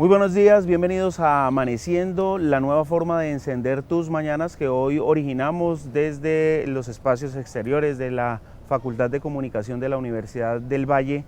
Muy buenos días, bienvenidos a Amaneciendo, la nueva forma de encender tus mañanas que hoy originamos desde los espacios exteriores de la Facultad de Comunicación de la Universidad del Valle.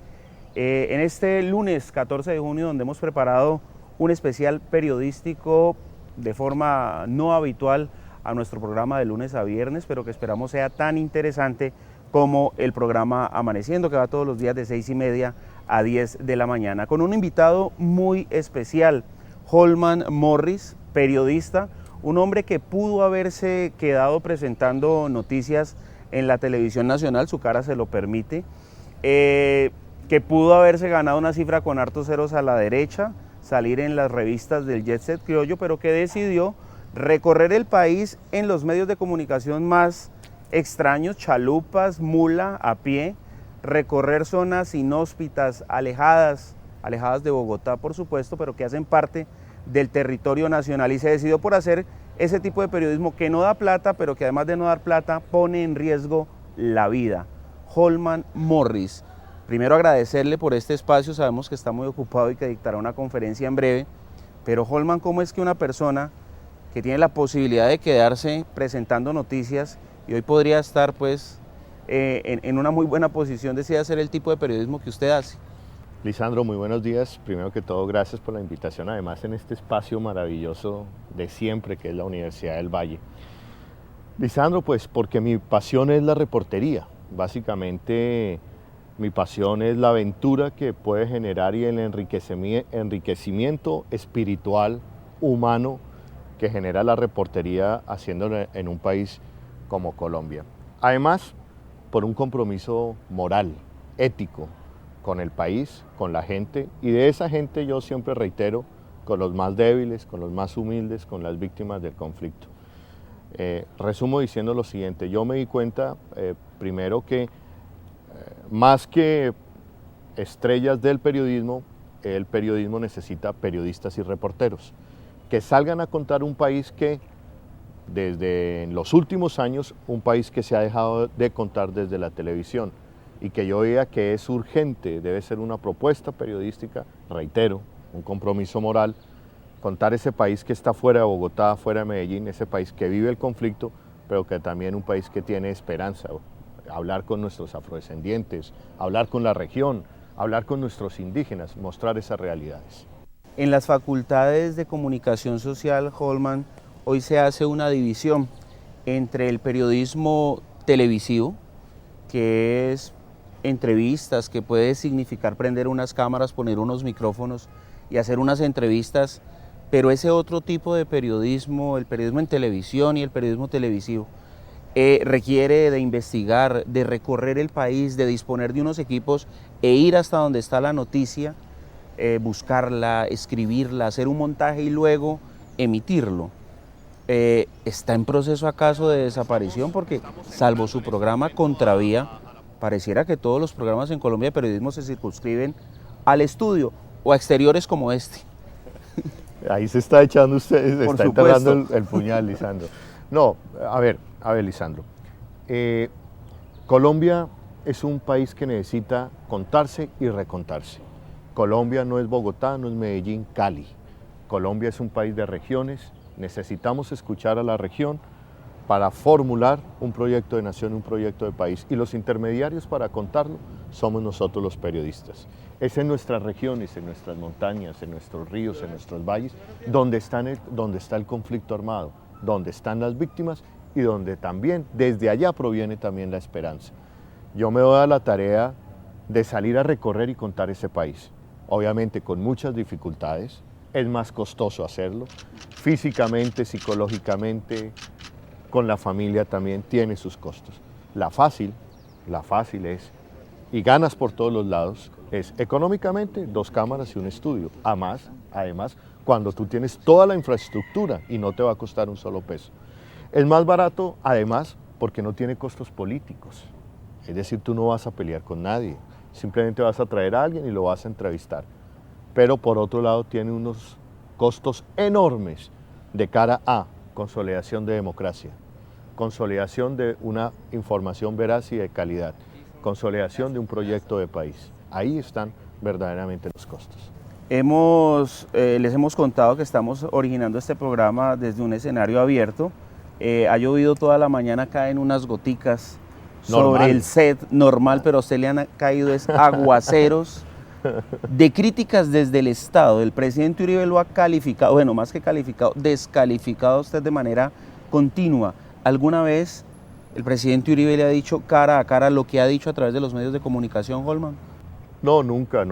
En este lunes 14 de junio, donde hemos preparado un especial periodístico de forma no habitual a nuestro programa de lunes a viernes, pero que esperamos sea tan interesante como el programa Amaneciendo, que va todos los días de 6:30 a 10 de la mañana, con un invitado muy especial, Holman Morris, periodista, un hombre que pudo haberse quedado presentando noticias en la televisión nacional, su cara se lo permite, que pudo haberse ganado una cifra con hartos ceros a la derecha, salir en las revistas del Jet Set criollo, pero que decidió recorrer el país en los medios de comunicación más extraños, chalupas, mula, a pie, recorrer zonas inhóspitas, alejadas de Bogotá, por supuesto, pero que hacen parte del territorio nacional, y se decidió por hacer ese tipo de periodismo que no da plata, pero que además de no dar plata, pone en riesgo la vida. Holman Morris, primero agradecerle por este espacio, sabemos que está muy ocupado y que dictará una conferencia en breve, pero Holman, ¿cómo es que una persona que tiene la posibilidad de quedarse presentando noticias y hoy podría estar pues en una muy buena posición, decide hacer el tipo de periodismo que usted hace? Lisandro, muy buenos días. Primero que todo, gracias por la invitación, además en este espacio maravilloso de siempre que es la Universidad del Valle. Lisandro, pues porque mi pasión es la reportería. Básicamente mi pasión es la aventura que puede generar y el enriquecimiento espiritual, humano, que genera la reportería haciéndolo en un país como Colombia. Además, por un compromiso moral, ético, con el país, con la gente, y de esa gente yo siempre reitero, con los más débiles, con los más humildes, con las víctimas del conflicto. Resumo diciendo lo siguiente: yo me di cuenta, primero, que más que estrellas del periodismo, el periodismo necesita periodistas y reporteros que salgan a contar un país que, desde los últimos años, un país que se ha dejado de contar desde la televisión, y que yo vea que es urgente, debe ser una propuesta periodística, reitero, un compromiso moral, contar ese país que está fuera de Bogotá, fuera de Medellín, ese país que vive el conflicto, pero que también un país que tiene esperanza, hablar con nuestros afrodescendientes, hablar con la región, hablar con nuestros indígenas, mostrar esas realidades. En las facultades de comunicación social, Holman, hoy se hace una división entre el periodismo televisivo, que es entrevistas, que puede significar prender unas cámaras, poner unos micrófonos y hacer unas entrevistas, pero ese otro tipo de periodismo, el periodismo en televisión y el periodismo televisivo, requiere de investigar, de recorrer el país, de disponer de unos equipos e ir hasta donde está la noticia, buscarla, escribirla, hacer un montaje y luego emitirlo. ¿Está en proceso acaso de desaparición? Porque salvo su programa Contravía, pareciera que todos los programas en Colombia de periodismo se circunscriben al estudio o a exteriores como este. Ahí se está echando usted, se está supuesto. enterrando el puñal, Lisandro. No, a ver, Lisandro. Colombia es un país que necesita contarse y recontarse. Colombia no es Bogotá, no es Medellín, Cali. Colombia es un país de regiones. Necesitamos escuchar a la región para formular un proyecto de nación, un proyecto de país. Y los intermediarios para contarlo somos nosotros, los periodistas. Es en nuestras regiones, en nuestras montañas, en nuestros ríos, en nuestros valles, donde está el conflicto armado, donde están las víctimas y donde también, desde allá proviene también la esperanza. Yo me doy a la tarea de salir a recorrer y contar ese país. Obviamente con muchas dificultades. Es más costoso hacerlo, físicamente, psicológicamente, con la familia también tiene sus costos. La fácil es, y ganas por todos los lados, es económicamente 2 cámaras y un estudio. Además, cuando tú tienes toda la infraestructura y no te va a costar un solo peso. Es más barato, además, porque no tiene costos políticos. Es decir, tú no vas a pelear con nadie, simplemente vas a traer a alguien y lo vas a entrevistar. Pero por otro lado tiene unos costos enormes de cara a consolidación de democracia, consolidación de una información veraz y de calidad, consolidación de un proyecto de país. Ahí están verdaderamente los costos. Les hemos contado que estamos originando este programa desde un escenario abierto. Ha llovido toda la mañana, caen unas goticas sobre el set normal, pero a usted le han caído aguaceros de críticas desde el Estado. El presidente Uribe lo ha calificado, bueno, más que calificado, descalificado a usted de manera continua. ¿Alguna vez el presidente Uribe le ha dicho cara a cara lo que ha dicho a través de los medios de comunicación, Holman? No, nunca.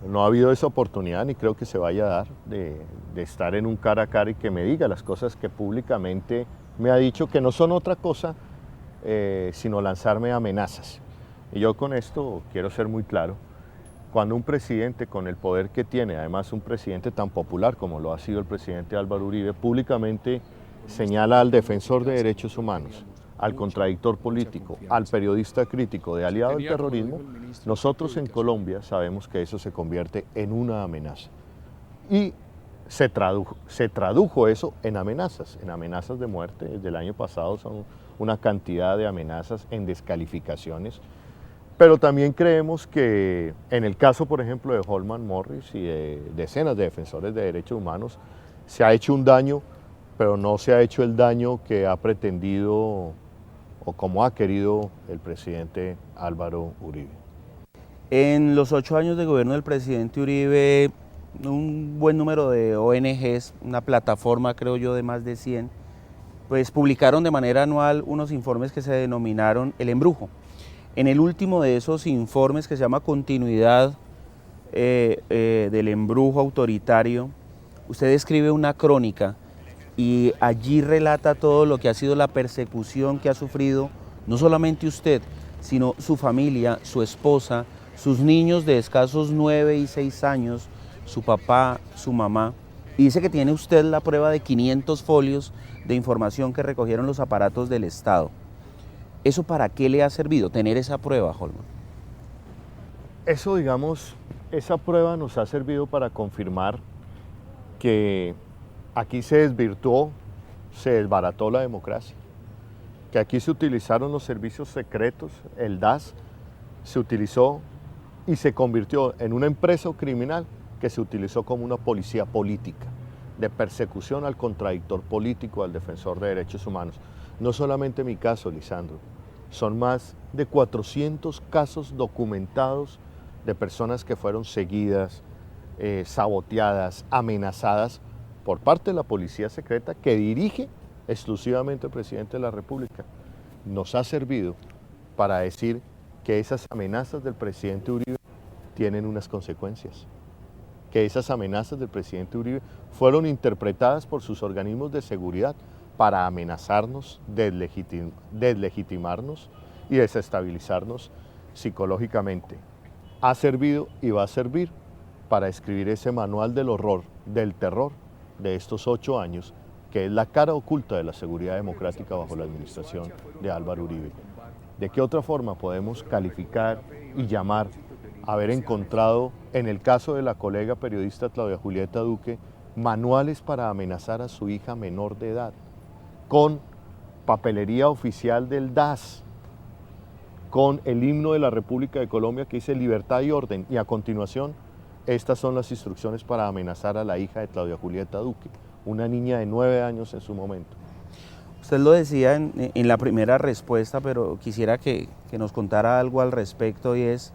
No ha habido esa oportunidad, ni creo que se vaya a dar, de estar en un cara a cara y que me diga las cosas que públicamente me ha dicho, que no son otra cosa sino lanzarme amenazas. Y yo con esto quiero ser muy claro. Cuando un presidente con el poder que tiene, además un presidente tan popular como lo ha sido el presidente Álvaro Uribe, públicamente señala al defensor de derechos humanos, al contradictor político, al periodista crítico de aliado del terrorismo, nosotros en Colombia sabemos que eso se convierte en una amenaza. Y se tradujo eso en amenazas de muerte. Desde el año pasado son una cantidad de amenazas en descalificaciones. Pero también creemos que en el caso, por ejemplo, de Holman Morris y de decenas de defensores de derechos humanos, se ha hecho un daño, pero no se ha hecho el daño que ha pretendido o como ha querido el presidente Álvaro Uribe. En los 8 años de gobierno del presidente Uribe, un buen número de ONGs, una plataforma creo yo de más de 100, pues publicaron de manera anual unos informes que se denominaron El Embrujo. En el último de esos informes, que se llama Continuidad del Embrujo Autoritario, usted escribe una crónica y allí relata todo lo que ha sido la persecución que ha sufrido, no solamente usted, sino su familia, su esposa, sus niños de escasos 9 y 6 años, su papá, su mamá. Y dice que tiene usted la prueba de 500 folios de información que recogieron los aparatos del Estado. ¿Eso para qué le ha servido, tener esa prueba, Holman? Eso, digamos, esa prueba nos ha servido para confirmar que aquí se desvirtuó, se desbarató la democracia, que aquí se utilizaron los servicios secretos, el DAS, se utilizó y se convirtió en una empresa criminal que se utilizó como una policía política, de persecución al contradictor político, al defensor de derechos humanos. No solamente mi caso, Lisandro, son más de 400 casos documentados de personas que fueron seguidas, saboteadas, amenazadas por parte de la policía secreta que dirige exclusivamente el presidente de la República. Nos ha servido para decir que esas amenazas del presidente Uribe tienen unas consecuencias, que esas amenazas del presidente Uribe fueron interpretadas por sus organismos de seguridad para amenazarnos, deslegitimarnos y desestabilizarnos psicológicamente. Ha servido y va a servir para escribir ese manual del horror, del terror de estos 8 años, que es la cara oculta de la seguridad democrática bajo la administración de Álvaro Uribe. ¿De qué otra forma podemos calificar y llamar a haber encontrado, en el caso de la colega periodista Claudia Julieta Duque, manuales para amenazar a su hija menor de edad, con papelería oficial del DAS, con el himno de la República de Colombia que dice libertad y orden, y a continuación estas son las instrucciones para amenazar a la hija de Claudia Julieta Duque, una niña de 9 años en su momento? Usted lo decía en la primera respuesta, pero quisiera que nos contara algo al respecto, y es,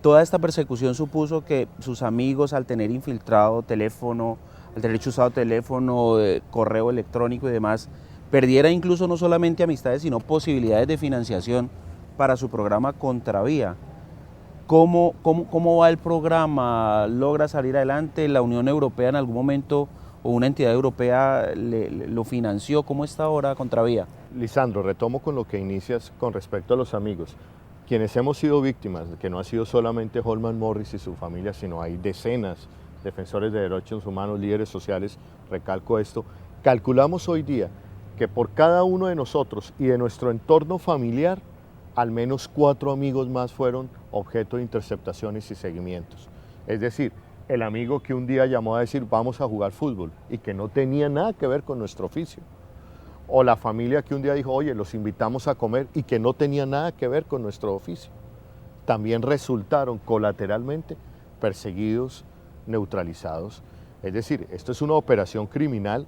toda esta persecución supuso que sus amigos, al tener infiltrado teléfono, al tener chuzado teléfono, correo electrónico y demás, perdiera incluso no solamente amistades, sino posibilidades de financiación para su programa Contravía. ¿Cómo va el programa? ¿Logra salir adelante? ¿La Unión Europea en algún momento o una entidad europea lo financió? ¿Cómo está ahora Contravía? Lisandro, retomo con lo que inicias con respecto a los amigos. Quienes hemos sido víctimas, que no ha sido solamente Holman Morris y su familia, sino hay decenas de defensores de derechos humanos, líderes sociales, recalco esto, calculamos hoy día que por cada uno de nosotros y de nuestro entorno familiar, al menos 4 amigos más fueron objeto de interceptaciones y seguimientos. Es decir, el amigo que un día llamó a decir vamos a jugar fútbol y que no tenía nada que ver con nuestro oficio. O la familia que un día dijo, oye, los invitamos a comer y que no tenía nada que ver con nuestro oficio. También resultaron colateralmente perseguidos neutralizados. Es decir, esto es una operación criminal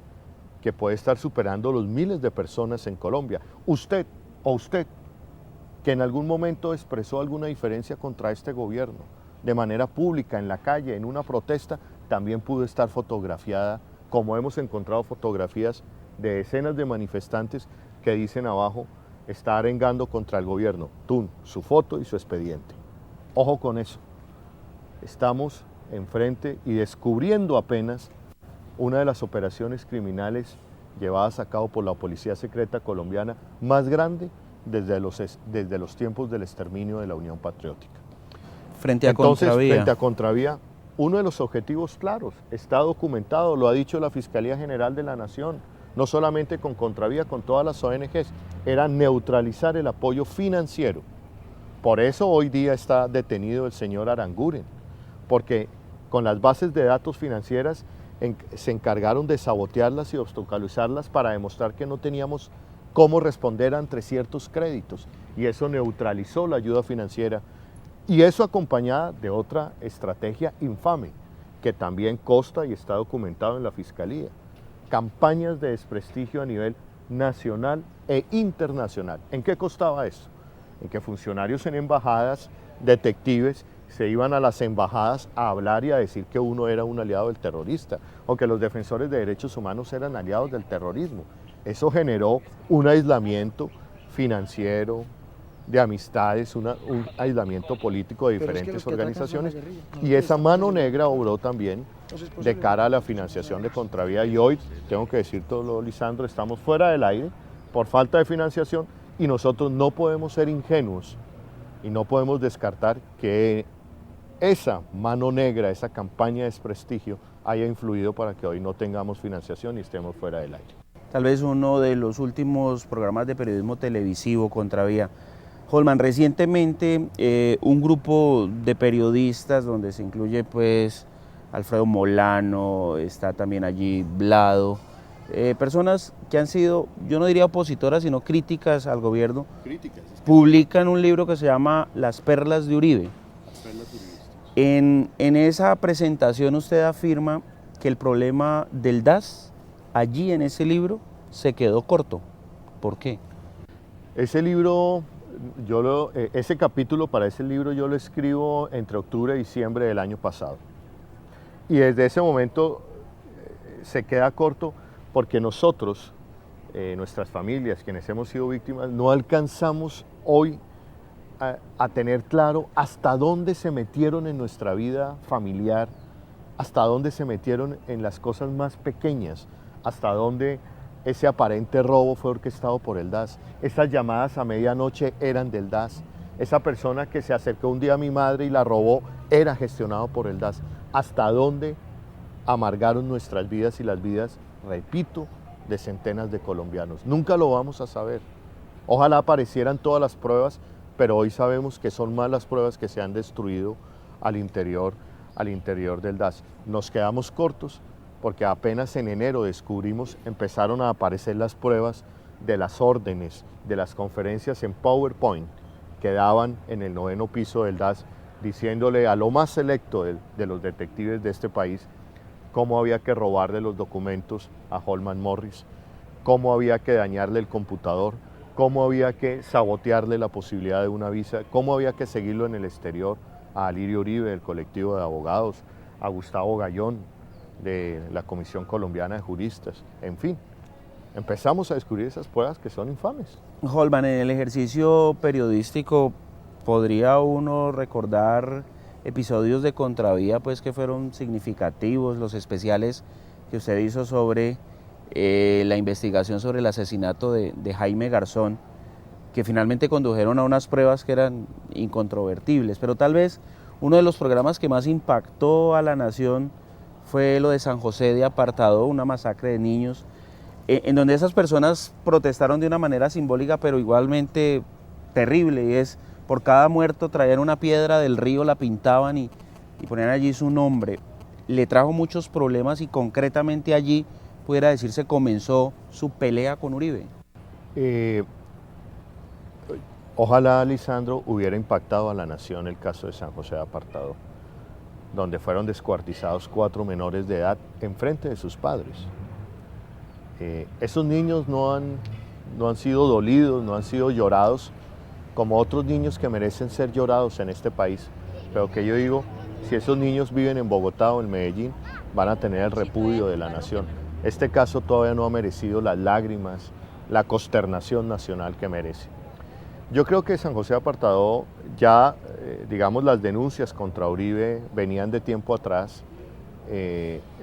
que puede estar superando los miles de personas en Colombia. Usted, que en algún momento expresó alguna diferencia contra este gobierno, de manera pública, en la calle, en una protesta, también pudo estar fotografiada, como hemos encontrado fotografías de decenas de manifestantes que dicen abajo, está arengando contra el gobierno, Tun, su foto y su expediente. Ojo con eso. Estamos enfrente y descubriendo apenas una de las operaciones criminales llevadas a cabo por la Policía Secreta colombiana más grande desde los tiempos del exterminio de la Unión Patriótica. Frente a Contravía, uno de los objetivos claros, está documentado, lo ha dicho la Fiscalía General de la Nación, no solamente con Contravía, con todas las ONGs, era neutralizar el apoyo financiero. Por eso hoy día está detenido el señor Aranguren, porque con las bases de datos financieras se encargaron de sabotearlas y obstaculizarlas para demostrar que no teníamos cómo responder ante ciertos créditos, y eso neutralizó la ayuda financiera, y eso acompañada de otra estrategia infame, que también consta y está documentado en la Fiscalía, campañas de desprestigio a nivel nacional e internacional. ¿En qué costaba eso? En que funcionarios en embajadas, detectives, se iban a las embajadas a hablar y a decir que uno era un aliado del terrorista, o que los defensores de derechos humanos eran aliados del terrorismo. Eso generó un aislamiento financiero, de amistades, un aislamiento político de diferentes organizaciones, y esa mano negra obró también de cara a la financiación de Contravía, y hoy, tengo que decirlo, Lisandro, estamos fuera del aire por falta de financiación, y nosotros no podemos ser ingenuos y no podemos descartar que esa mano negra, esa campaña de desprestigio haya influido para que hoy no tengamos financiación y estemos fuera del aire. Tal vez uno de los últimos programas de periodismo televisivo, Contravía. Holman, recientemente un grupo de periodistas donde se incluye pues Alfredo Molano, está también allí Blado, personas que han sido, yo no diría opositoras, sino críticas al gobierno, publican un libro que se llama Las Perlas de Uribe. En esa presentación usted afirma que el problema del DAS, allí en ese libro, se quedó corto. ¿Por qué? Ese libro, ese capítulo para ese libro yo lo escribo entre octubre y diciembre del año pasado. Y desde ese momento se queda corto porque nosotros, nuestras familias, quienes hemos sido víctimas, no alcanzamos hoy a tener claro hasta dónde se metieron en nuestra vida familiar, hasta dónde se metieron en las cosas más pequeñas, hasta dónde ese aparente robo fue orquestado por el DAS, esas llamadas a medianoche eran del DAS, esa persona que se acercó un día a mi madre y la robó era gestionado por el DAS, hasta dónde amargaron nuestras vidas y las vidas, repito, de centenas de colombianos. Nunca lo vamos a saber. Ojalá aparecieran todas las pruebas, pero hoy sabemos que son más las pruebas que se han destruido al interior del DAS. Nos quedamos cortos porque apenas en enero empezaron a aparecer las pruebas de las órdenes, de las conferencias en PowerPoint que daban en el 9º piso del DAS, diciéndole a lo más selecto de los detectives de este país cómo había que robarle los documentos a Holman Morris, cómo había que dañarle el computador, cómo había que sabotearle la posibilidad de una visa, cómo había que seguirlo en el exterior a Alirio Uribe del colectivo de abogados, a Gustavo Gallón de la Comisión Colombiana de Juristas, en fin. Empezamos a descubrir esas pruebas que son infames. Holman, en el ejercicio periodístico, ¿podría uno recordar episodios de Contravía pues, que fueron significativos, los especiales que usted hizo sobre la investigación sobre el asesinato de Jaime Garzón, que finalmente condujeron a unas pruebas que eran incontrovertibles? Pero tal vez uno de los programas que más impactó a la nación fue lo de San José de Apartadó, una masacre de niños, en donde esas personas protestaron de una manera simbólica, pero igualmente terrible, y es, por cada muerto traían una piedra del río, la pintaban y ponían allí su nombre. Le trajo muchos problemas y concretamente allí, pudiera decirse, comenzó su pelea con Uribe. Ojalá, Lisandro, hubiera impactado a la nación el caso de San José de Apartadó. donde fueron descuartizados 4 menores de edad enfrente de sus padres. Esos niños no han sido dolidos, no han sido llorados como otros niños que merecen ser llorados en este país. Pero que yo digo, si esos niños viven en Bogotá o en Medellín, van a tener el repudio de la nación. Este caso todavía no ha merecido las lágrimas, la consternación nacional que merece. Yo creo que San José de Apartadó ya, digamos, las denuncias contra Uribe venían de tiempo atrás.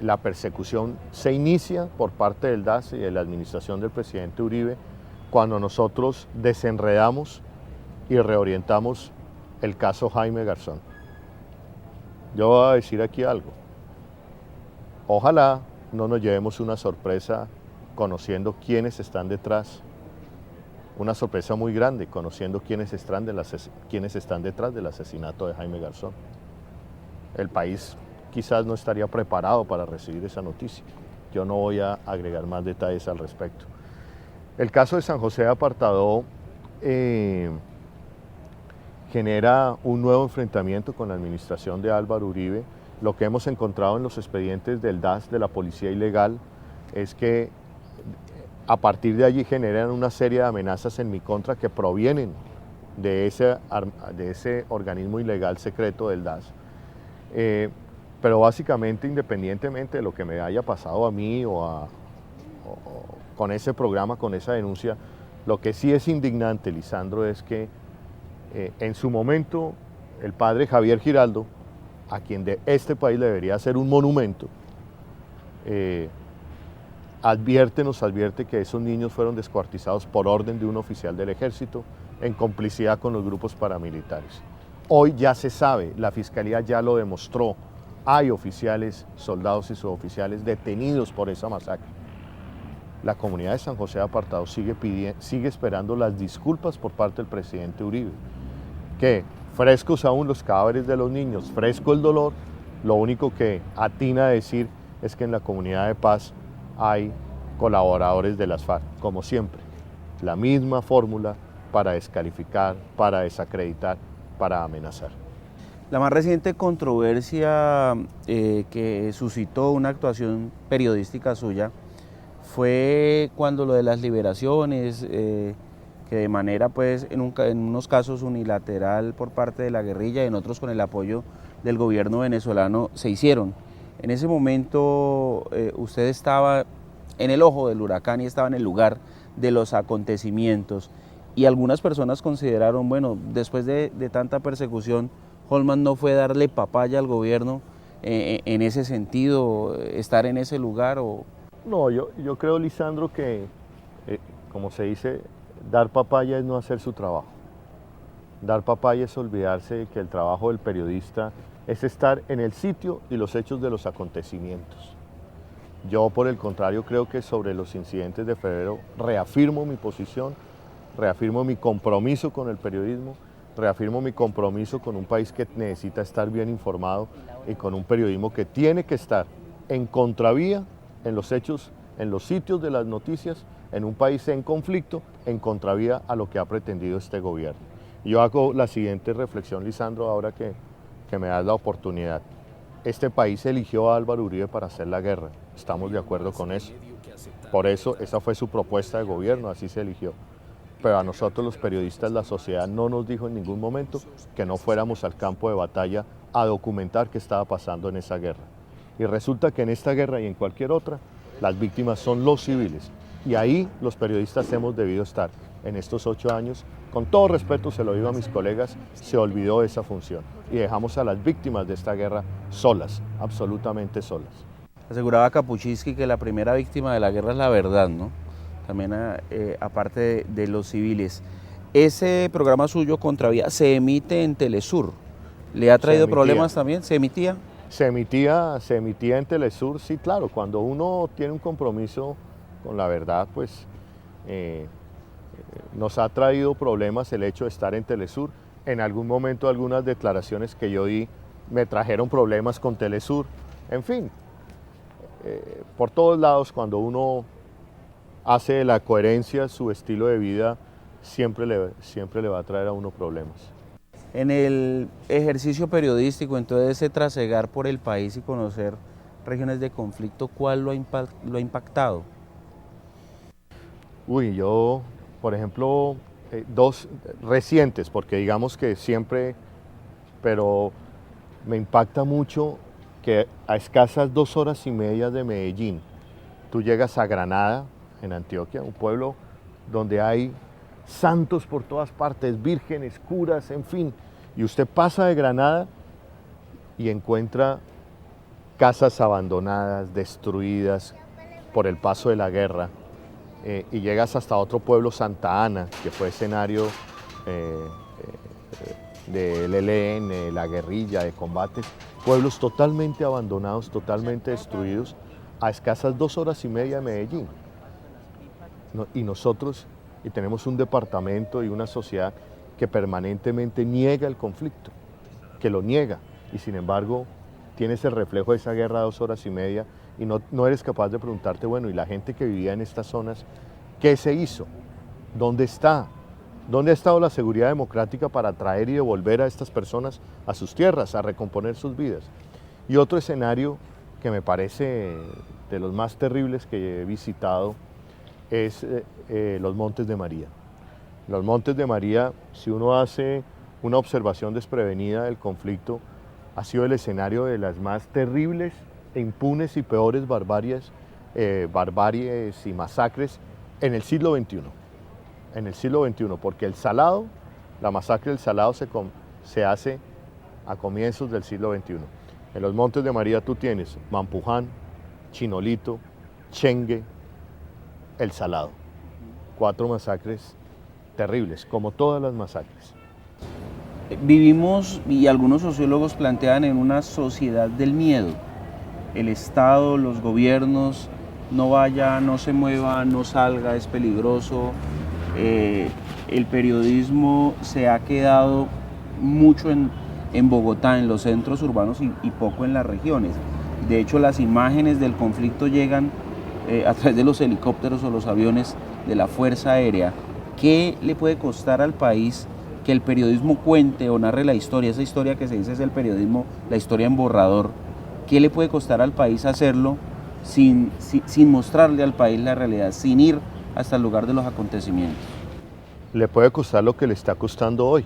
La persecución se inicia por parte del DAS y de la administración del presidente Uribe cuando nosotros desenredamos y reorientamos el caso Jaime Garzón. Yo voy a decir aquí algo. Ojalá no nos llevemos una sorpresa conociendo quiénes están detrás, una sorpresa muy grande conociendo quiénes están detrás del asesinato de Jaime Garzón. El país quizás no estaría preparado para recibir esa noticia. Yo no voy a agregar más detalles al respecto. El caso de San José de Apartadó genera un nuevo enfrentamiento con la administración de Álvaro Uribe. Lo que hemos encontrado en los expedientes del DAS, de la Policía Ilegal, es que a partir de allí generan una serie de amenazas en mi contra que provienen de ese organismo ilegal secreto del DAS. Pero básicamente, independientemente de lo que me haya pasado a mí o con ese programa, con esa denuncia, lo que sí es indignante, Lisandro, es que en su momento el padre Javier Giraldo, a quien de este país le debería hacer un monumento, nos advierte que esos niños fueron descuartizados por orden de un oficial del ejército en complicidad con los grupos paramilitares. Hoy ya se sabe, la Fiscalía ya lo demostró, hay oficiales, soldados y suboficiales detenidos por esa masacre. La comunidad de San José de Apartadó sigue esperando las disculpas por parte del presidente Uribe, que frescos aún los cadáveres de los niños, fresco el dolor, lo único que atina a decir es que en la comunidad de paz hay colaboradores de las FARC, como siempre, la misma fórmula para descalificar, para desacreditar, para amenazar. La más reciente controversia que suscitó una actuación periodística suya fue cuando lo de las liberaciones, que de manera, pues, en unos casos unilateral por parte de la guerrilla y en otros con el apoyo del gobierno venezolano, se hicieron. En ese momento usted estaba en el ojo del huracán y estaba en el lugar de los acontecimientos. Y algunas personas consideraron, bueno, después de tanta persecución, Holman no fue darle papaya al gobierno en ese sentido, estar en ese lugar. No, yo creo, Lisandro, que, como se dice, dar papaya es no hacer su trabajo. Dar papaya es olvidarse de que el trabajo del periodista es estar en el sitio y los hechos de los acontecimientos. Yo, por el contrario, creo que sobre los incidentes de febrero reafirmo mi posición, reafirmo mi compromiso con el periodismo, reafirmo mi compromiso con un país que necesita estar bien informado y con un periodismo que tiene que estar en contravía en los hechos, en los sitios de las noticias, en un país en conflicto, en contravía a lo que ha pretendido este gobierno. Y yo hago la siguiente reflexión, Lisandro, ahora que me das la oportunidad. Este país eligió a Álvaro Uribe para hacer la guerra, estamos de acuerdo con eso. Por eso, esa fue su propuesta de gobierno, así se eligió. Pero a nosotros los periodistas, la sociedad no nos dijo en ningún momento que no fuéramos al campo de batalla a documentar qué estaba pasando en esa guerra. Y resulta que en esta guerra y en cualquier otra, las víctimas son los civiles. Y ahí los periodistas hemos debido estar. En estos 8 años, con todo respeto se lo digo a mis colegas, se olvidó esa función. Y dejamos a las víctimas de esta guerra solas, absolutamente solas. Aseguraba Kapuczynski que la primera víctima de la guerra es la verdad, ¿no? También aparte de los civiles. Ese programa suyo, Contravía, se emite en Telesur. ¿Le ha traído problemas también? ¿Se emitía? Se emitía en Telesur, sí, claro. Cuando uno tiene un compromiso con la verdad, pues nos ha traído problemas el hecho de estar en Telesur. En algún momento algunas declaraciones que yo di me trajeron problemas con Telesur. En fin, por todos lados, cuando uno hace de la coherencia su estilo de vida, siempre le va a traer a uno problemas. En el ejercicio periodístico, entonces, ese trasegar por el país y conocer regiones de conflicto, ¿cuál lo ha impactado? Uy, yo, por ejemplo, dos recientes, porque digamos que siempre, pero me impacta mucho que a escasas 2 horas y media de Medellín, tú llegas a Granada, en Antioquia, un pueblo donde hay santos por todas partes, vírgenes, curas, en fin, y usted pasa de Granada y encuentra casas abandonadas, destruidas por el paso de la guerra, y llegas hasta otro pueblo, Santa Ana, que fue escenario eh, del ELN, la guerrilla, de combates, pueblos totalmente abandonados, totalmente destruidos, a escasas 2 horas y media de Medellín. Y nosotros, y tenemos un departamento y una sociedad que permanentemente niega el conflicto, que lo niega, y sin embargo tienes el reflejo de esa guerra a 2 horas y media y no eres capaz de preguntarte, bueno, ¿y la gente que vivía en estas zonas, qué se hizo? ¿Dónde está? ¿Dónde ha estado la seguridad democrática para traer y devolver a estas personas a sus tierras, a recomponer sus vidas? Y otro escenario que me parece de los más terribles que he visitado es los Montes de María. Los Montes de María, si uno hace una observación desprevenida del conflicto, ha sido el escenario de las más terribles e impunes y peores barbaries y masacres en el siglo XXI. En el siglo XXI, porque el Salado, la masacre del Salado se hace a comienzos del siglo XXI. En los Montes de María tú tienes Mampuján, Chinolito, Chengue, el Salado. 4 masacres terribles, como todas las masacres. Vivimos, y algunos sociólogos plantean, en una sociedad del miedo. El Estado, los gobiernos, no vaya, no se mueva, no salga, es peligroso. El periodismo se ha quedado mucho en Bogotá, en los centros urbanos y poco en las regiones. De hecho, las imágenes del conflicto llegan a través de los helicópteros o los aviones de la Fuerza Aérea. ¿Qué le puede costar al país que el periodismo cuente o narre la historia? Esa historia que se dice es el periodismo, la historia en borrador. ¿Qué le puede costar al país hacerlo sin mostrarle al país la realidad, sin ir hasta el lugar de los acontecimientos? Le puede costar lo que le está costando hoy.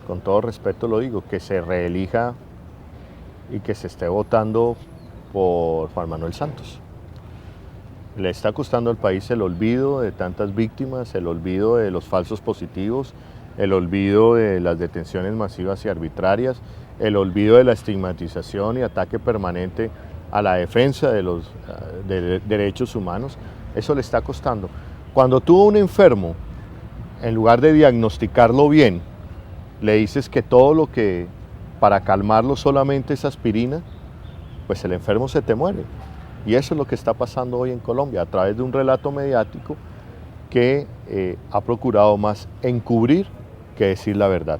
Con todo respeto lo digo, que se reelija y que se esté votando por Juan Manuel Santos. Le está costando al país el olvido de tantas víctimas, el olvido de los falsos positivos, el olvido de las detenciones masivas y arbitrarias, el olvido de la estigmatización y ataque permanente a la defensa de los derechos humanos. Eso le está costando. Cuando tuvo un enfermo, en lugar de diagnosticarlo bien, le dices que todo lo que para calmarlo solamente es aspirina, pues el enfermo se te muere. Y eso es lo que está pasando hoy en Colombia, a través de un relato mediático que ha procurado más encubrir que decir la verdad.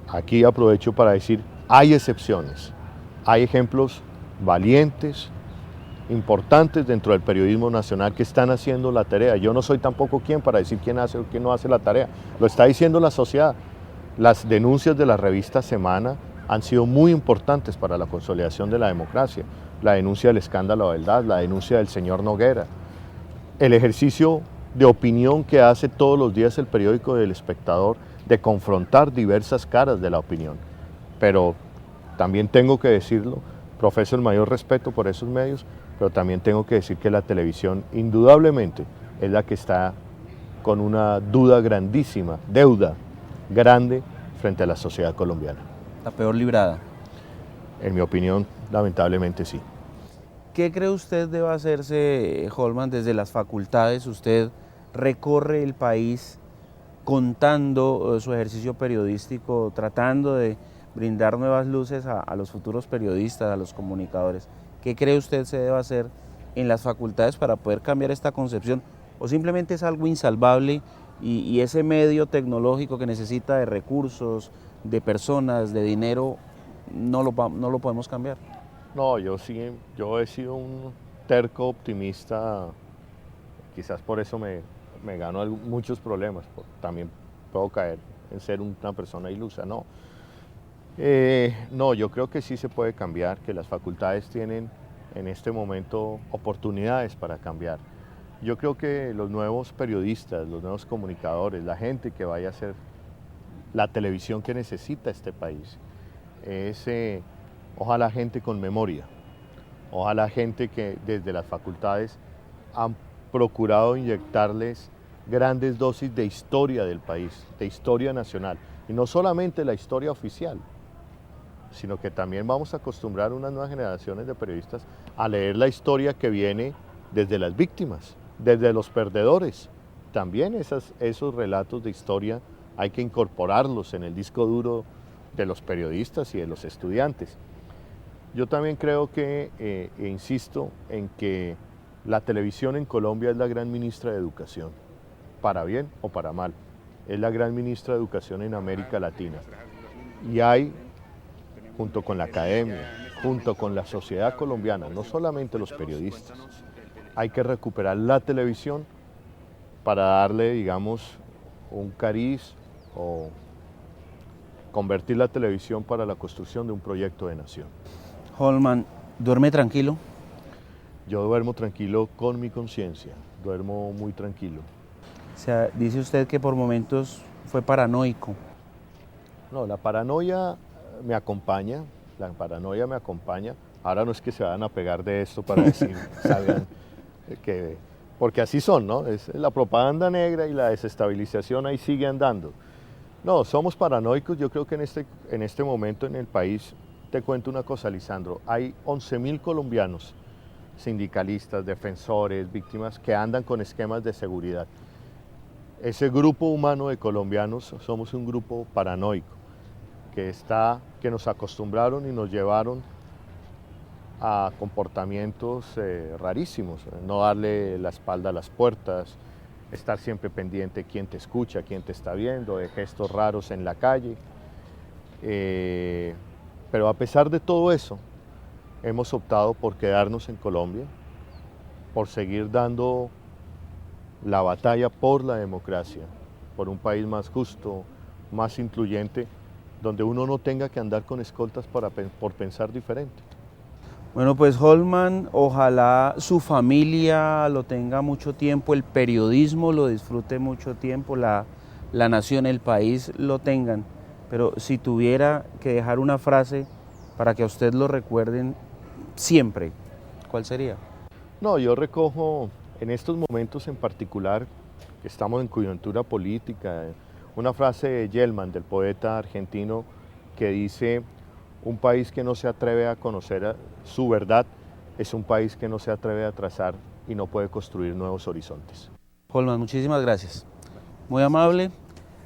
Aquí aprovecho para decir, hay excepciones, hay ejemplos valientes, importantes dentro del periodismo nacional que están haciendo la tarea. Yo no soy tampoco quien para decir quién hace o quién no hace la tarea, lo está diciendo la sociedad. Las denuncias de la revista Semana han sido muy importantes para la consolidación de la democracia. La denuncia del escándalo Beldad, la denuncia del señor Noguera, el ejercicio de opinión que hace todos los días el periódico del Espectador de confrontar diversas caras de la opinión. Pero también tengo que decirlo, profeso el mayor respeto por esos medios, pero también tengo que decir que la televisión indudablemente es la que está con una deuda grande frente a la sociedad colombiana. La peor librada. En mi opinión, lamentablemente sí. ¿Qué cree usted debe hacerse, Holman, desde las facultades? Usted recorre el país contando su ejercicio periodístico, tratando de brindar nuevas luces a los futuros periodistas, a los comunicadores. ¿Qué cree usted se debe hacer en las facultades para poder cambiar esta concepción? ¿O simplemente es algo insalvable y ese medio tecnológico que necesita de recursos, de personas, de dinero, no lo podemos cambiar? No, yo he sido un terco optimista, quizás por eso me gano muchos problemas, también puedo caer en ser una persona ilusa, no. No, yo creo que sí se puede cambiar, que las facultades tienen en este momento oportunidades para cambiar. Yo creo que los nuevos periodistas, los nuevos comunicadores, la gente que vaya a hacer la televisión que necesita este país, es ojalá gente con memoria, ojalá gente que desde las facultades han procurado inyectarles grandes dosis de historia del país, de historia nacional, y no solamente la historia oficial, sino que también vamos a acostumbrar a unas nuevas generaciones de periodistas a leer la historia que viene desde las víctimas, desde los perdedores. También esos relatos de historia hay que incorporarlos en el disco duro de los periodistas y de los estudiantes. Yo también creo que, e insisto en que la televisión en Colombia es la gran ministra de Educación, para bien o para mal. Es la gran ministra de Educación en América Latina. Y hay, junto con la academia, junto con la sociedad colombiana, no solamente los periodistas, hay que recuperar la televisión para darle, digamos, un cariz o convertir la televisión para la construcción de un proyecto de nación. Holman, ¿duerme tranquilo? Yo duermo tranquilo con mi conciencia, duermo muy tranquilo. O sea, dice usted que por momentos fue paranoico. No, la paranoia me acompaña, Ahora no es que se vayan a pegar de esto para decir, salgan, porque así son, ¿no? Es la propaganda negra y la desestabilización ahí sigue andando. No, somos paranoicos. Yo creo que en este momento en el país, te cuento una cosa, Lisandro, hay 11.000 colombianos, sindicalistas, defensores, víctimas, que andan con esquemas de seguridad. Ese grupo humano de colombianos somos un grupo paranoico, que nos acostumbraron y nos llevaron a comportamientos rarísimos, no darle la espalda a las puertas, estar siempre pendiente quién te escucha, quién te está viendo, de gestos raros en la calle. Pero a pesar de todo eso, hemos optado por quedarnos en Colombia, por seguir dando la batalla por la democracia, por un país más justo, más incluyente, donde uno no tenga que andar con escoltas por pensar diferente. Bueno, pues Holman, ojalá su familia lo tenga mucho tiempo, el periodismo lo disfrute mucho tiempo, la nación, el país lo tengan. Pero si tuviera que dejar una frase para que a usted lo recuerden siempre, ¿cuál sería? No, yo recojo en estos momentos en particular, que estamos en coyuntura política, una frase de Yelman, del poeta argentino, que dice: un país que no se atreve a conocer su verdad es un país que no se atreve a trazar y no puede construir nuevos horizontes. Holman, muchísimas gracias. Muy amable.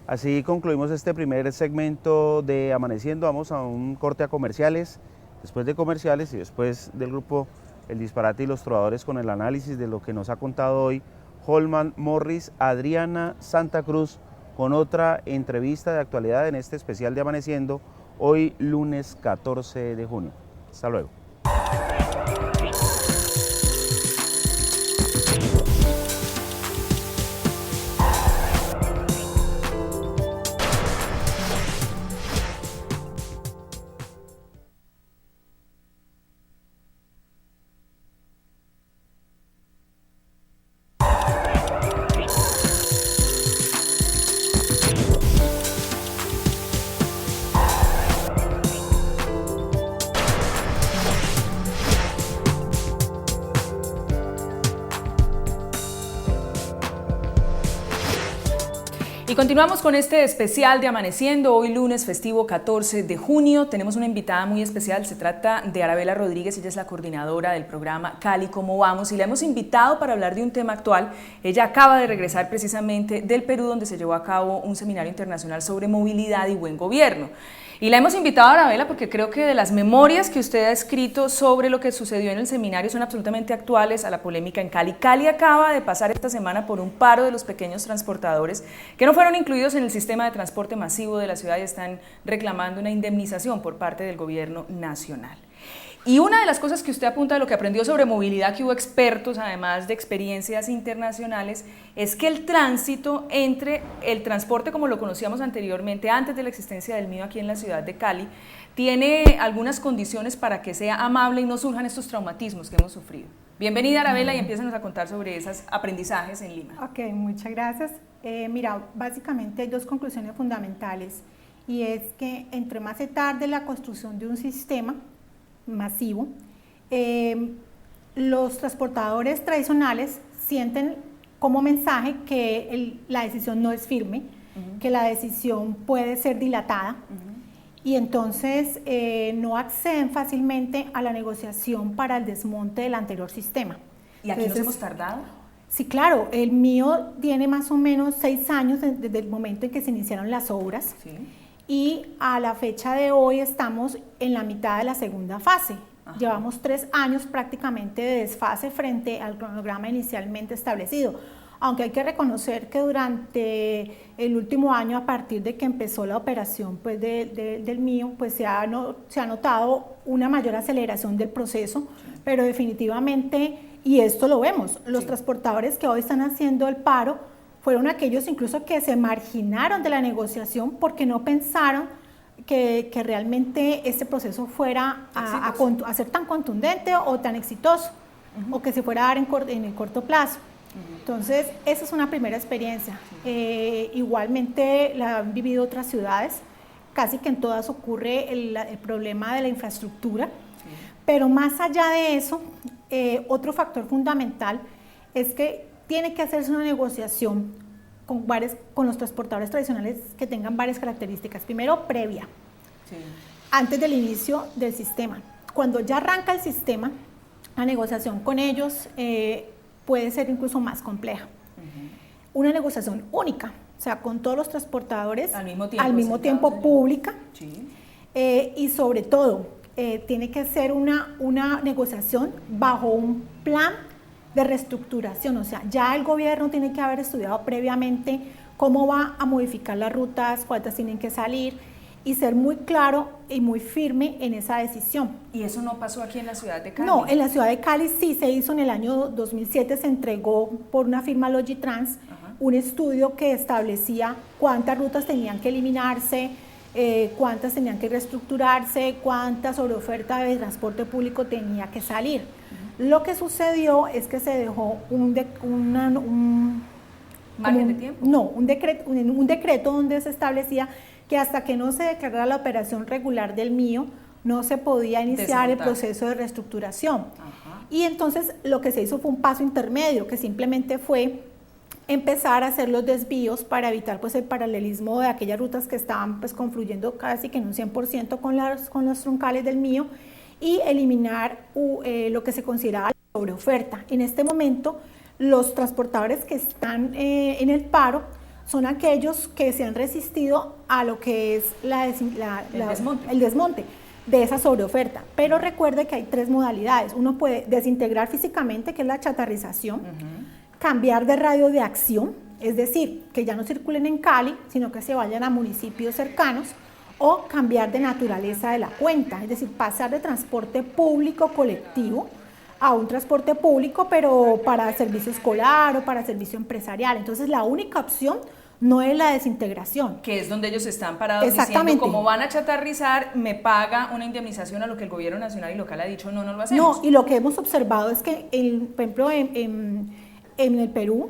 Así concluimos este primer segmento de Amaneciendo. Vamos a un corte a comerciales. Después de comerciales y después del grupo El Disparate y los Trovadores con el análisis de lo que nos ha contado hoy Holman Morris, Adriana Santa Cruz, con otra entrevista de actualidad en este especial de Amaneciendo, hoy lunes 14 de junio. Hasta luego. Y continuamos con este especial de Amaneciendo, hoy lunes festivo 14 de junio. Tenemos una invitada muy especial, se trata de Arabela Rodríguez, ella es la coordinadora del programa Cali, ¿cómo vamos? Y la hemos invitado para hablar de un tema actual. Ella acaba de regresar precisamente del Perú, donde se llevó a cabo un seminario internacional sobre movilidad y buen gobierno. Y la hemos invitado a Arabela porque creo que de las memorias que usted ha escrito sobre lo que sucedió en el seminario son absolutamente actuales a la polémica en Cali. Cali acaba de pasar esta semana por un paro de los pequeños transportadores que no fueron incluidos en el sistema de transporte masivo de la ciudad y están reclamando una indemnización por parte del gobierno nacional. Y una de las cosas que usted apunta de lo que aprendió sobre movilidad, que hubo expertos, además de experiencias internacionales, es que el tránsito entre el transporte como lo conocíamos anteriormente, antes de la existencia del MIO aquí en la ciudad de Cali, tiene algunas condiciones para que sea amable y no surjan estos traumatismos que hemos sufrido. Bienvenida, Arabela, y empiézanos a contar sobre esos aprendizajes en Lima. Ok, muchas gracias. Mira, básicamente hay dos conclusiones fundamentales, y es que entre más se tarde la construcción de un sistema masivo, los transportadores tradicionales sienten como mensaje que la decisión no es firme, que la decisión puede ser dilatada, y entonces no acceden fácilmente a la negociación para el desmonte del anterior sistema. ¿Y aquí nos hemos tardado? Sí, claro, el mío tiene más o menos 6 años desde el momento en que se iniciaron las obras. Sí. Y a la fecha de hoy estamos en la mitad de la segunda fase. Ajá. Llevamos 3 años prácticamente de desfase frente al cronograma inicialmente establecido, aunque hay que reconocer que durante el último año, a partir de que empezó la operación pues, del MIO, pues se ha notado una mayor aceleración del proceso, pero definitivamente, y esto lo vemos, los transportadores que hoy están haciendo el paro fueron aquellos incluso que se marginaron de la negociación porque no pensaron que realmente este proceso fuera a ser tan contundente o tan exitoso, o que se fuera a dar en el corto plazo. Entonces, esa es una primera experiencia. Igualmente la han vivido otras ciudades, casi que en todas ocurre el problema de la infraestructura, pero más allá de eso, otro factor fundamental es que tiene que hacerse una negociación con los transportadores tradicionales que tengan varias características. Primero, previa, antes del inicio del sistema. Cuando ya arranca el sistema, la negociación con ellos puede ser incluso más compleja. Una negociación única, o sea, con todos los transportadores al mismo tiempo pública, y sobre todo tiene que ser una negociación bajo un plan de reestructuración, o sea, ya el gobierno tiene que haber estudiado previamente cómo va a modificar las rutas, cuántas tienen que salir, y ser muy claro y muy firme en esa decisión. ¿Y eso no pasó aquí en la ciudad de Cali? No, en la ciudad de Cali sí se hizo. En el año 2007 se entregó por una firma Logitrans un estudio que establecía cuántas rutas tenían que eliminarse, cuántas tenían que reestructurarse, cuánta sobreoferta de transporte público tenía que salir. Lo que sucedió es que se dejó un margen de tiempo. No, un decreto donde se establecía que hasta que no se declarara la operación regular del MIO, no se podía iniciar el proceso de reestructuración. Y entonces lo que se hizo fue un paso intermedio, que simplemente fue empezar a hacer los desvíos para evitar pues el paralelismo de aquellas rutas que estaban pues confluyendo casi que en un 100% con los troncales del MIO, y eliminar lo que se consideraba la sobreoferta. En este momento, los transportadores que están en el paro son aquellos que se han resistido a lo que es el desmonte de esa sobreoferta. Pero recuerde que hay 3 modalidades. Uno puede desintegrar físicamente, que es la chatarrización, cambiar de radio de acción, es decir, que ya no circulen en Cali, sino que se vayan a municipios cercanos, o cambiar de naturaleza de la cuenta, es decir, pasar de transporte público colectivo a un transporte público, pero para servicio escolar o para servicio empresarial. Entonces, la única opción no es la desintegración. Que es donde ellos están parados diciendo, como van a chatarrizar, me paga una indemnización, a lo que el gobierno nacional y local ha dicho, no lo hacemos. No, y lo que hemos observado es que, por ejemplo, en el Perú,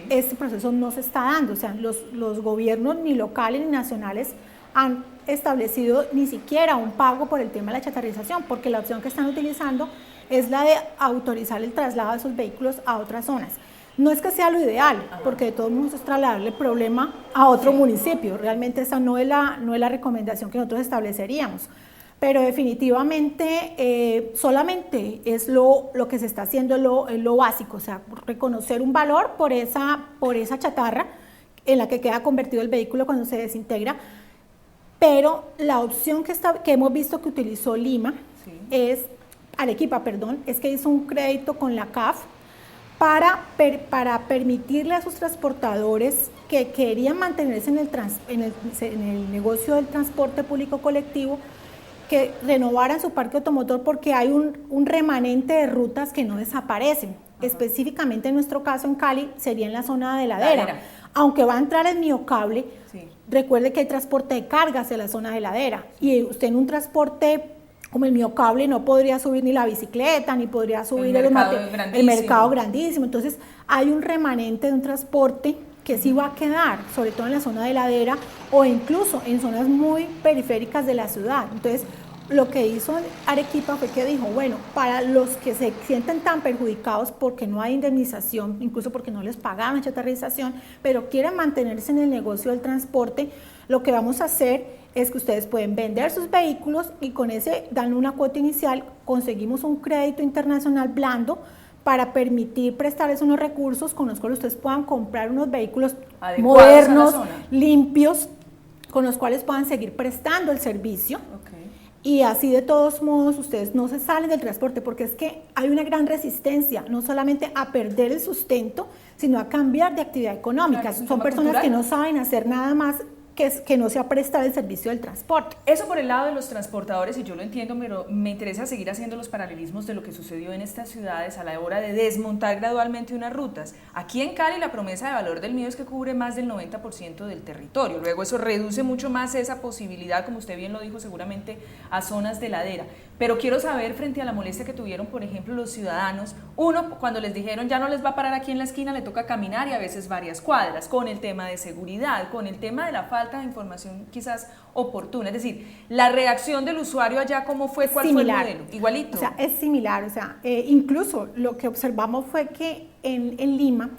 este proceso no se está dando. O sea, los gobiernos ni locales ni nacionales han establecido ni siquiera un pago por el tema de la chatarrización, porque la opción que están utilizando es la de autorizar el traslado de esos vehículos a otras zonas. No es que sea lo ideal, porque de todos modos es trasladarle el problema a otro municipio. Realmente esa no es la recomendación que nosotros estableceríamos. Pero definitivamente solamente es lo que se está haciendo, lo básico, o sea, reconocer un valor por esa chatarra en la que queda convertido el vehículo cuando se desintegra. Pero la opción que hemos visto que utilizó Arequipa, es que hizo un crédito con la CAF para permitirle a sus transportadores que querían mantenerse en el negocio del transporte público colectivo que renovaran su parque automotor porque hay un remanente de rutas que no desaparecen. Específicamente en nuestro caso en Cali sería en la zona de Ladera. Aunque va a entrar el Miocable, recuerde que hay transporte de cargas en la zona de Ladera y usted en un transporte como el Miocable no podría subir ni la bicicleta, ni podría subir el mercado grandísimo. Entonces hay un remanente de un transporte que sí va a quedar, sobre todo en la zona de Ladera o incluso en zonas muy periféricas de la ciudad. Entonces, lo que hizo Arequipa fue que dijo, bueno, para los que se sienten tan perjudicados porque no hay indemnización, incluso porque no les pagaron chatarrización, pero quieren mantenerse en el negocio del transporte, lo que vamos a hacer es que ustedes pueden vender sus vehículos y con ese dan una cuota inicial, conseguimos un crédito internacional blando para permitir prestarles unos recursos con los cuales ustedes puedan comprar unos vehículos modernos, limpios, con los cuales puedan seguir prestando el servicio. Y así de todos modos ustedes no se salen del transporte, porque es que hay una gran resistencia, no solamente a perder el sustento, sino a cambiar de actividad económica. Claro, son personas cultural que no saben hacer nada más que no sea prestar el servicio del transporte. Eso por el lado de los transportadores, y yo lo entiendo, pero me interesa seguir haciendo los paralelismos de lo que sucedió en estas ciudades a la hora de desmontar gradualmente unas rutas. Aquí en Cali la promesa de valor del MIO es que cubre más del 90% del territorio, luego eso reduce mucho más esa posibilidad, como usted bien lo dijo, seguramente a zonas de ladera. Pero quiero saber, frente a la molestia que tuvieron, por ejemplo, los ciudadanos, uno, cuando les dijeron ya no les va a parar aquí en la esquina, le toca caminar y a veces varias cuadras, con el tema de seguridad, con el tema de la falta de información quizás oportuna. Es decir, la reacción del usuario allá, ¿cómo fue? ¿Cuál fue el modelo? Igualito. O sea, es similar. O sea, incluso lo que observamos fue que en Lima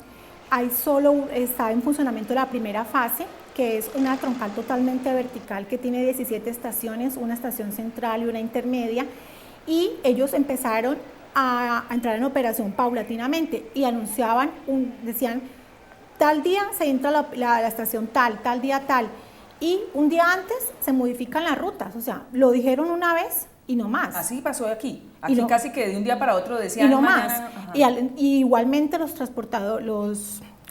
está en funcionamiento la primera fase, que es una troncal totalmente vertical que tiene 17 estaciones, una estación central y una intermedia, y ellos empezaron a entrar en operación paulatinamente y anunciaban, decían, tal día se entra la estación tal día tal, y un día antes se modifican las rutas, o sea, lo dijeron una vez y no más. Así pasó aquí no, casi que de un día para otro decían. Y no más, y igualmente los transportadores,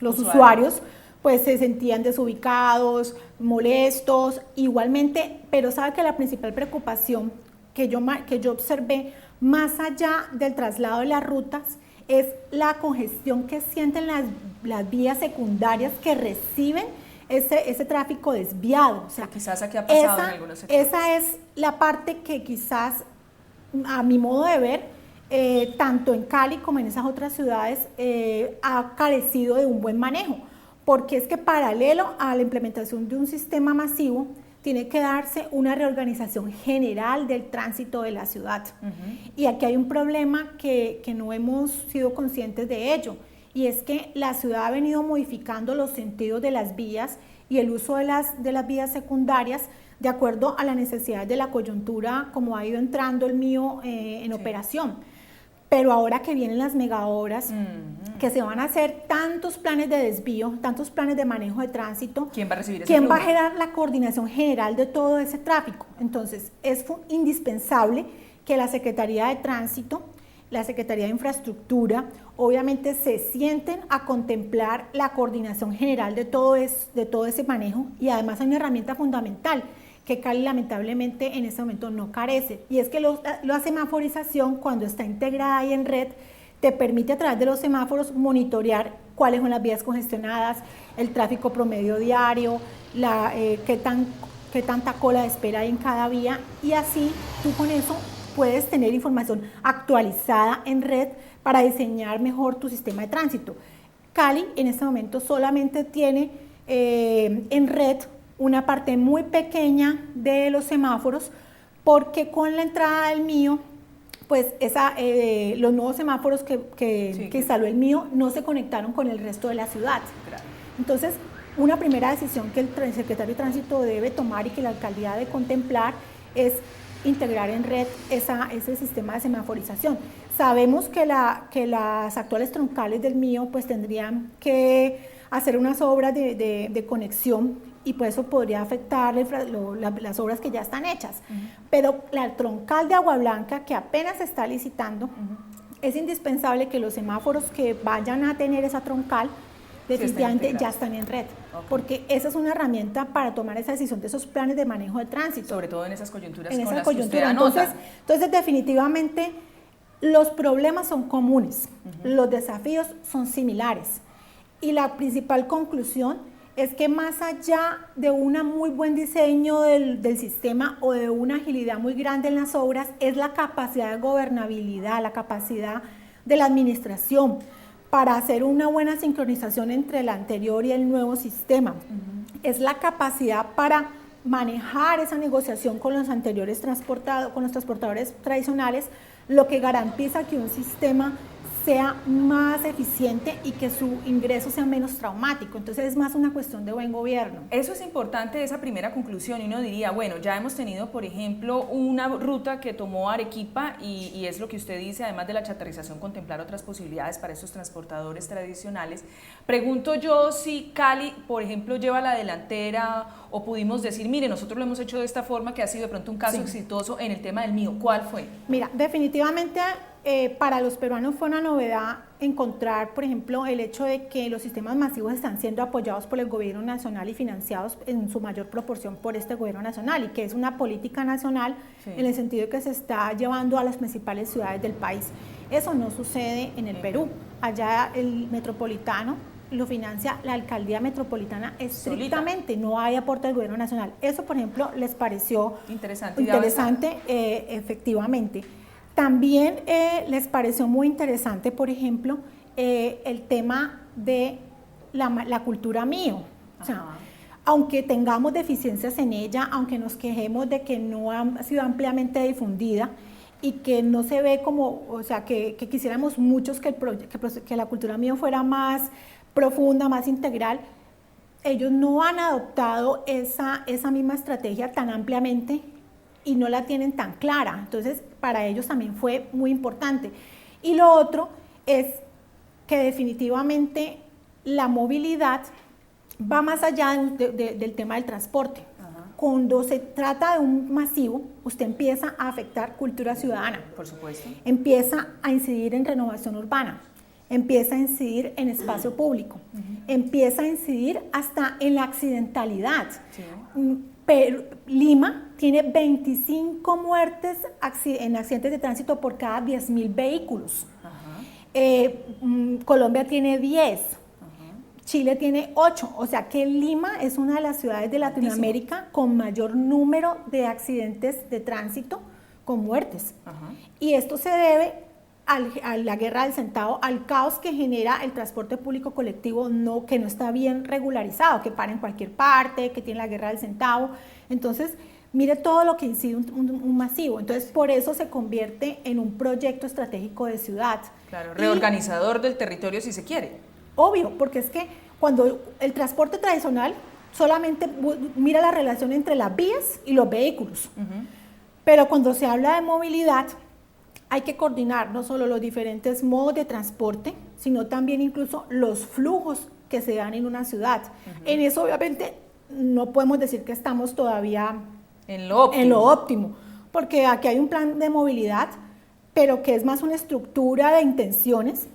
los usuarios, pues se sentían desubicados, molestos, igualmente, pero sabe que la principal preocupación que yo observé, más allá del traslado de las rutas, es la congestión que sienten las vías secundarias que reciben ese tráfico desviado. O sea, quizás aquí ha pasado en algunos sectores. Esa es la parte que quizás, a mi modo de ver, tanto en Cali como en esas otras ciudades, ha carecido de un buen manejo. Porque es que paralelo a la implementación de un sistema masivo, tiene que darse una reorganización general del tránsito de la ciudad. Y aquí hay un problema que no hemos sido conscientes de ello, y es que la ciudad ha venido modificando los sentidos de las vías y el uso de las vías secundarias de acuerdo a la necesidad de la coyuntura, como ha ido entrando el MIO en operación. Pero ahora que vienen las megaobras, que se van a hacer tantos planes de desvío, tantos planes de manejo de tránsito, ¿quién va a recibir ese ¿quién flujo? va a generar la coordinación general de todo ese tráfico? Entonces, es indispensable que la Secretaría de Tránsito, la Secretaría de Infraestructura, obviamente se sienten a contemplar la coordinación general de todo ese manejo, y además hay una herramienta fundamental que Cali lamentablemente en este momento no carece, y es que la semaforización, cuando está integrada ahí en red, te permite a través de los semáforos monitorear cuáles son las vías congestionadas, el tráfico promedio diario, qué tanta cola de espera hay en cada vía, y así tú con eso puedes tener información actualizada en red para diseñar mejor tu sistema de tránsito. Cali en este momento solamente tiene en red una parte muy pequeña de los semáforos, porque con la entrada del MIO, pues los nuevos semáforos que instaló el MIO no se conectaron con el resto de la ciudad. Entonces, una primera decisión que el secretario de Tránsito debe tomar y que la alcaldía debe contemplar es integrar en red ese sistema de semaforización. Sabemos que las actuales troncales del MIO pues tendrían que hacer unas obras de conexión, y por eso podría afectar las obras que ya están hechas. Pero la troncal de Agua Blanca, que apenas se está licitando, es indispensable que los semáforos que vayan a tener esa troncal definitivamente ya están en red, porque esa es una herramienta para tomar esa decisión de esos planes de manejo de tránsito. Sobre todo en esas coyunturas en con esa las coyuntura. que usted anota. Entonces definitivamente los problemas son comunes, los desafíos son similares y la principal conclusión es que más allá de un muy buen diseño del sistema o de una agilidad muy grande en las obras, es la capacidad de gobernabilidad, la capacidad de la administración para hacer una buena sincronización entre el anterior y el nuevo sistema. Es la capacidad para manejar esa negociación con los anteriores con los transportadores tradicionales, lo que garantiza que un sistema sea más eficiente y que su ingreso sea menos traumático. Entonces es más una cuestión de buen gobierno. Eso es importante, esa primera conclusión, y uno diría, bueno, ya hemos tenido, por ejemplo, una ruta que tomó Arequipa y es lo que usted dice, además de la chatarrización, contemplar otras posibilidades para esos transportadores tradicionales. Pregunto yo si Cali, por ejemplo, lleva la delantera o pudimos decir, mire, nosotros lo hemos hecho de esta forma, que ha sido de pronto un caso exitoso en el tema del mío. ¿Cuál fue? Mira, definitivamente para los peruanos fue una novedad encontrar, por ejemplo, el hecho de que los sistemas masivos están siendo apoyados por el gobierno nacional y financiados en su mayor proporción por este gobierno nacional, y que es una política nacional en el sentido de que se está llevando a las principales ciudades del país. Eso no sucede en el Perú. Allá el metropolitano lo financia la alcaldía metropolitana estrictamente, no hay aporte del gobierno nacional. Eso, por ejemplo, les pareció interesante efectivamente. También les pareció muy interesante, por ejemplo, el tema de la cultura mío. O sea, aunque tengamos deficiencias en ella, aunque nos quejemos de que no ha sido ampliamente difundida y que no se ve como, o sea, que quisiéramos muchos que la cultura mío fuera más profunda, más integral, ellos no han adoptado esa misma estrategia tan ampliamente y no la tienen tan clara. Entonces, para ellos también fue muy importante. Y lo otro es que definitivamente la movilidad va más allá del tema del transporte. Cuando se trata de un masivo, usted empieza a afectar cultura ciudadana. Por supuesto. Empieza a incidir en renovación urbana, empieza a incidir en espacio público, empieza a incidir hasta en la accidentalidad. Pero Lima tiene 25 muertes en accidentes de tránsito por cada 10.000 vehículos. Colombia tiene 10. Chile tiene 8, o sea que Lima es una de las ciudades de Latinoamérica con mayor número de accidentes de tránsito con muertes. Y esto se debe a la guerra del centavo, al caos que genera el transporte público colectivo que no está bien regularizado, que para en cualquier parte, que tiene la guerra del centavo. Entonces, mire todo lo que incide un masivo. Entonces, por eso se convierte en un proyecto estratégico de ciudad. Claro, reorganizador del territorio si se quiere. Obvio, porque es que cuando el transporte tradicional solamente mira la relación entre las vías y los vehículos, pero cuando se habla de movilidad hay que coordinar no solo los diferentes modos de transporte, sino también incluso los flujos que se dan en una ciudad. En eso obviamente no podemos decir que estamos todavía en lo óptimo, porque aquí hay un plan de movilidad, pero que es más una estructura de intenciones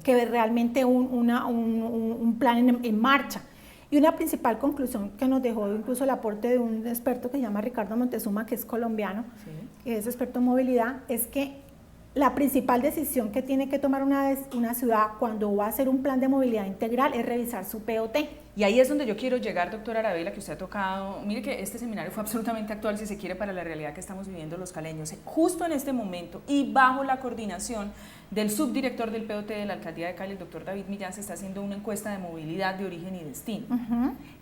que realmente un plan en marcha. Y una principal conclusión que nos dejó incluso el aporte de un experto que se llama Ricardo Montezuma, que es colombiano, que es experto en movilidad, es que la principal decisión que tiene que tomar una ciudad cuando va a hacer un plan de movilidad integral es revisar su POT. Y ahí es donde yo quiero llegar, doctora Aravela, que usted ha tocado. Mire que este seminario fue absolutamente actual, si se quiere, para la realidad que estamos viviendo los caleños. Justo en este momento y bajo la coordinación del subdirector del POT de la Alcaldía de Cali, el doctor David Millán, se está haciendo una encuesta de movilidad de origen y destino.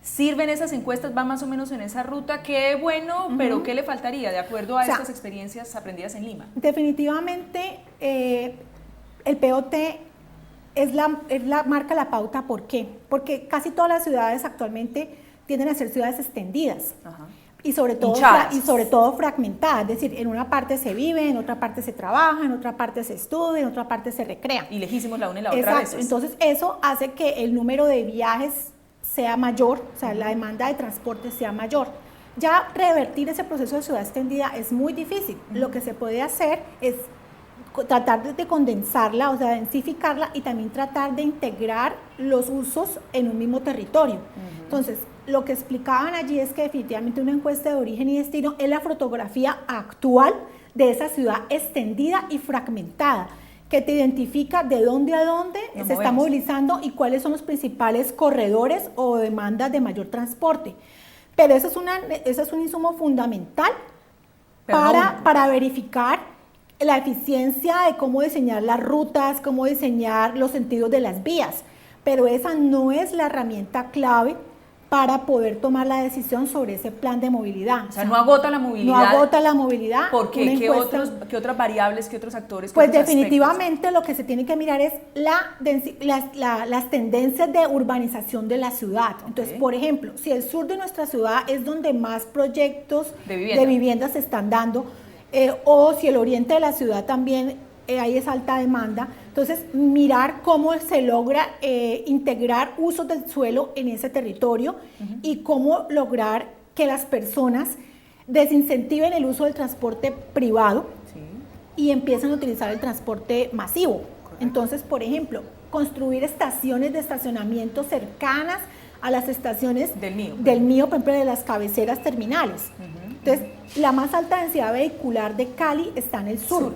¿Sirven esas encuestas? ¿Va más o menos en esa ruta? Qué bueno, pero ¿qué le faltaría de acuerdo a estas experiencias aprendidas en Lima? Definitivamente el POT marca la pauta. ¿Por qué? Porque casi todas las ciudades actualmente tienden a ser ciudades extendidas. Y sobre todo fragmentadas, es decir, en una parte se vive, en otra parte se trabaja, en otra parte se estudia, en otra parte se recrea. Y lejísimos la una y la otra vez. Entonces eso hace que el número de viajes sea mayor, o sea, la demanda de transporte sea mayor. Ya revertir ese proceso de ciudad extendida es muy difícil. Lo que se puede hacer es tratar de condensarla, o sea, densificarla y también tratar de integrar los usos en un mismo territorio. Entonces, lo que explicaban allí es que definitivamente una encuesta de origen y destino es la fotografía actual de esa ciudad extendida y fragmentada, que te identifica de dónde a dónde se está movilizando y cuáles son los principales corredores o demandas de mayor transporte. Pero eso es un insumo fundamental para verificar la eficiencia de cómo diseñar las rutas, cómo diseñar los sentidos de las vías. Pero esa no es la herramienta clave para poder tomar la decisión sobre ese plan de movilidad. O sea, no agota la movilidad. No agota la movilidad. ¿Por qué? ¿Qué otras variables, qué otros actores? Pues definitivamente lo que se tiene que mirar es las tendencias de urbanización de la ciudad. Entonces, por ejemplo, si el sur de nuestra ciudad es donde más proyectos de viviendas se están dando, o si el oriente de la ciudad también hay esa alta demanda, entonces mirar cómo se logra integrar usos del suelo en ese territorio y cómo lograr que las personas desincentiven el uso del transporte privado y empiecen a utilizar el transporte masivo. Entonces, por ejemplo, construir estaciones de estacionamiento cercanas a las estaciones del MIO, por ejemplo, de las cabeceras terminales. Entonces, la más alta densidad vehicular de Cali está en el sur.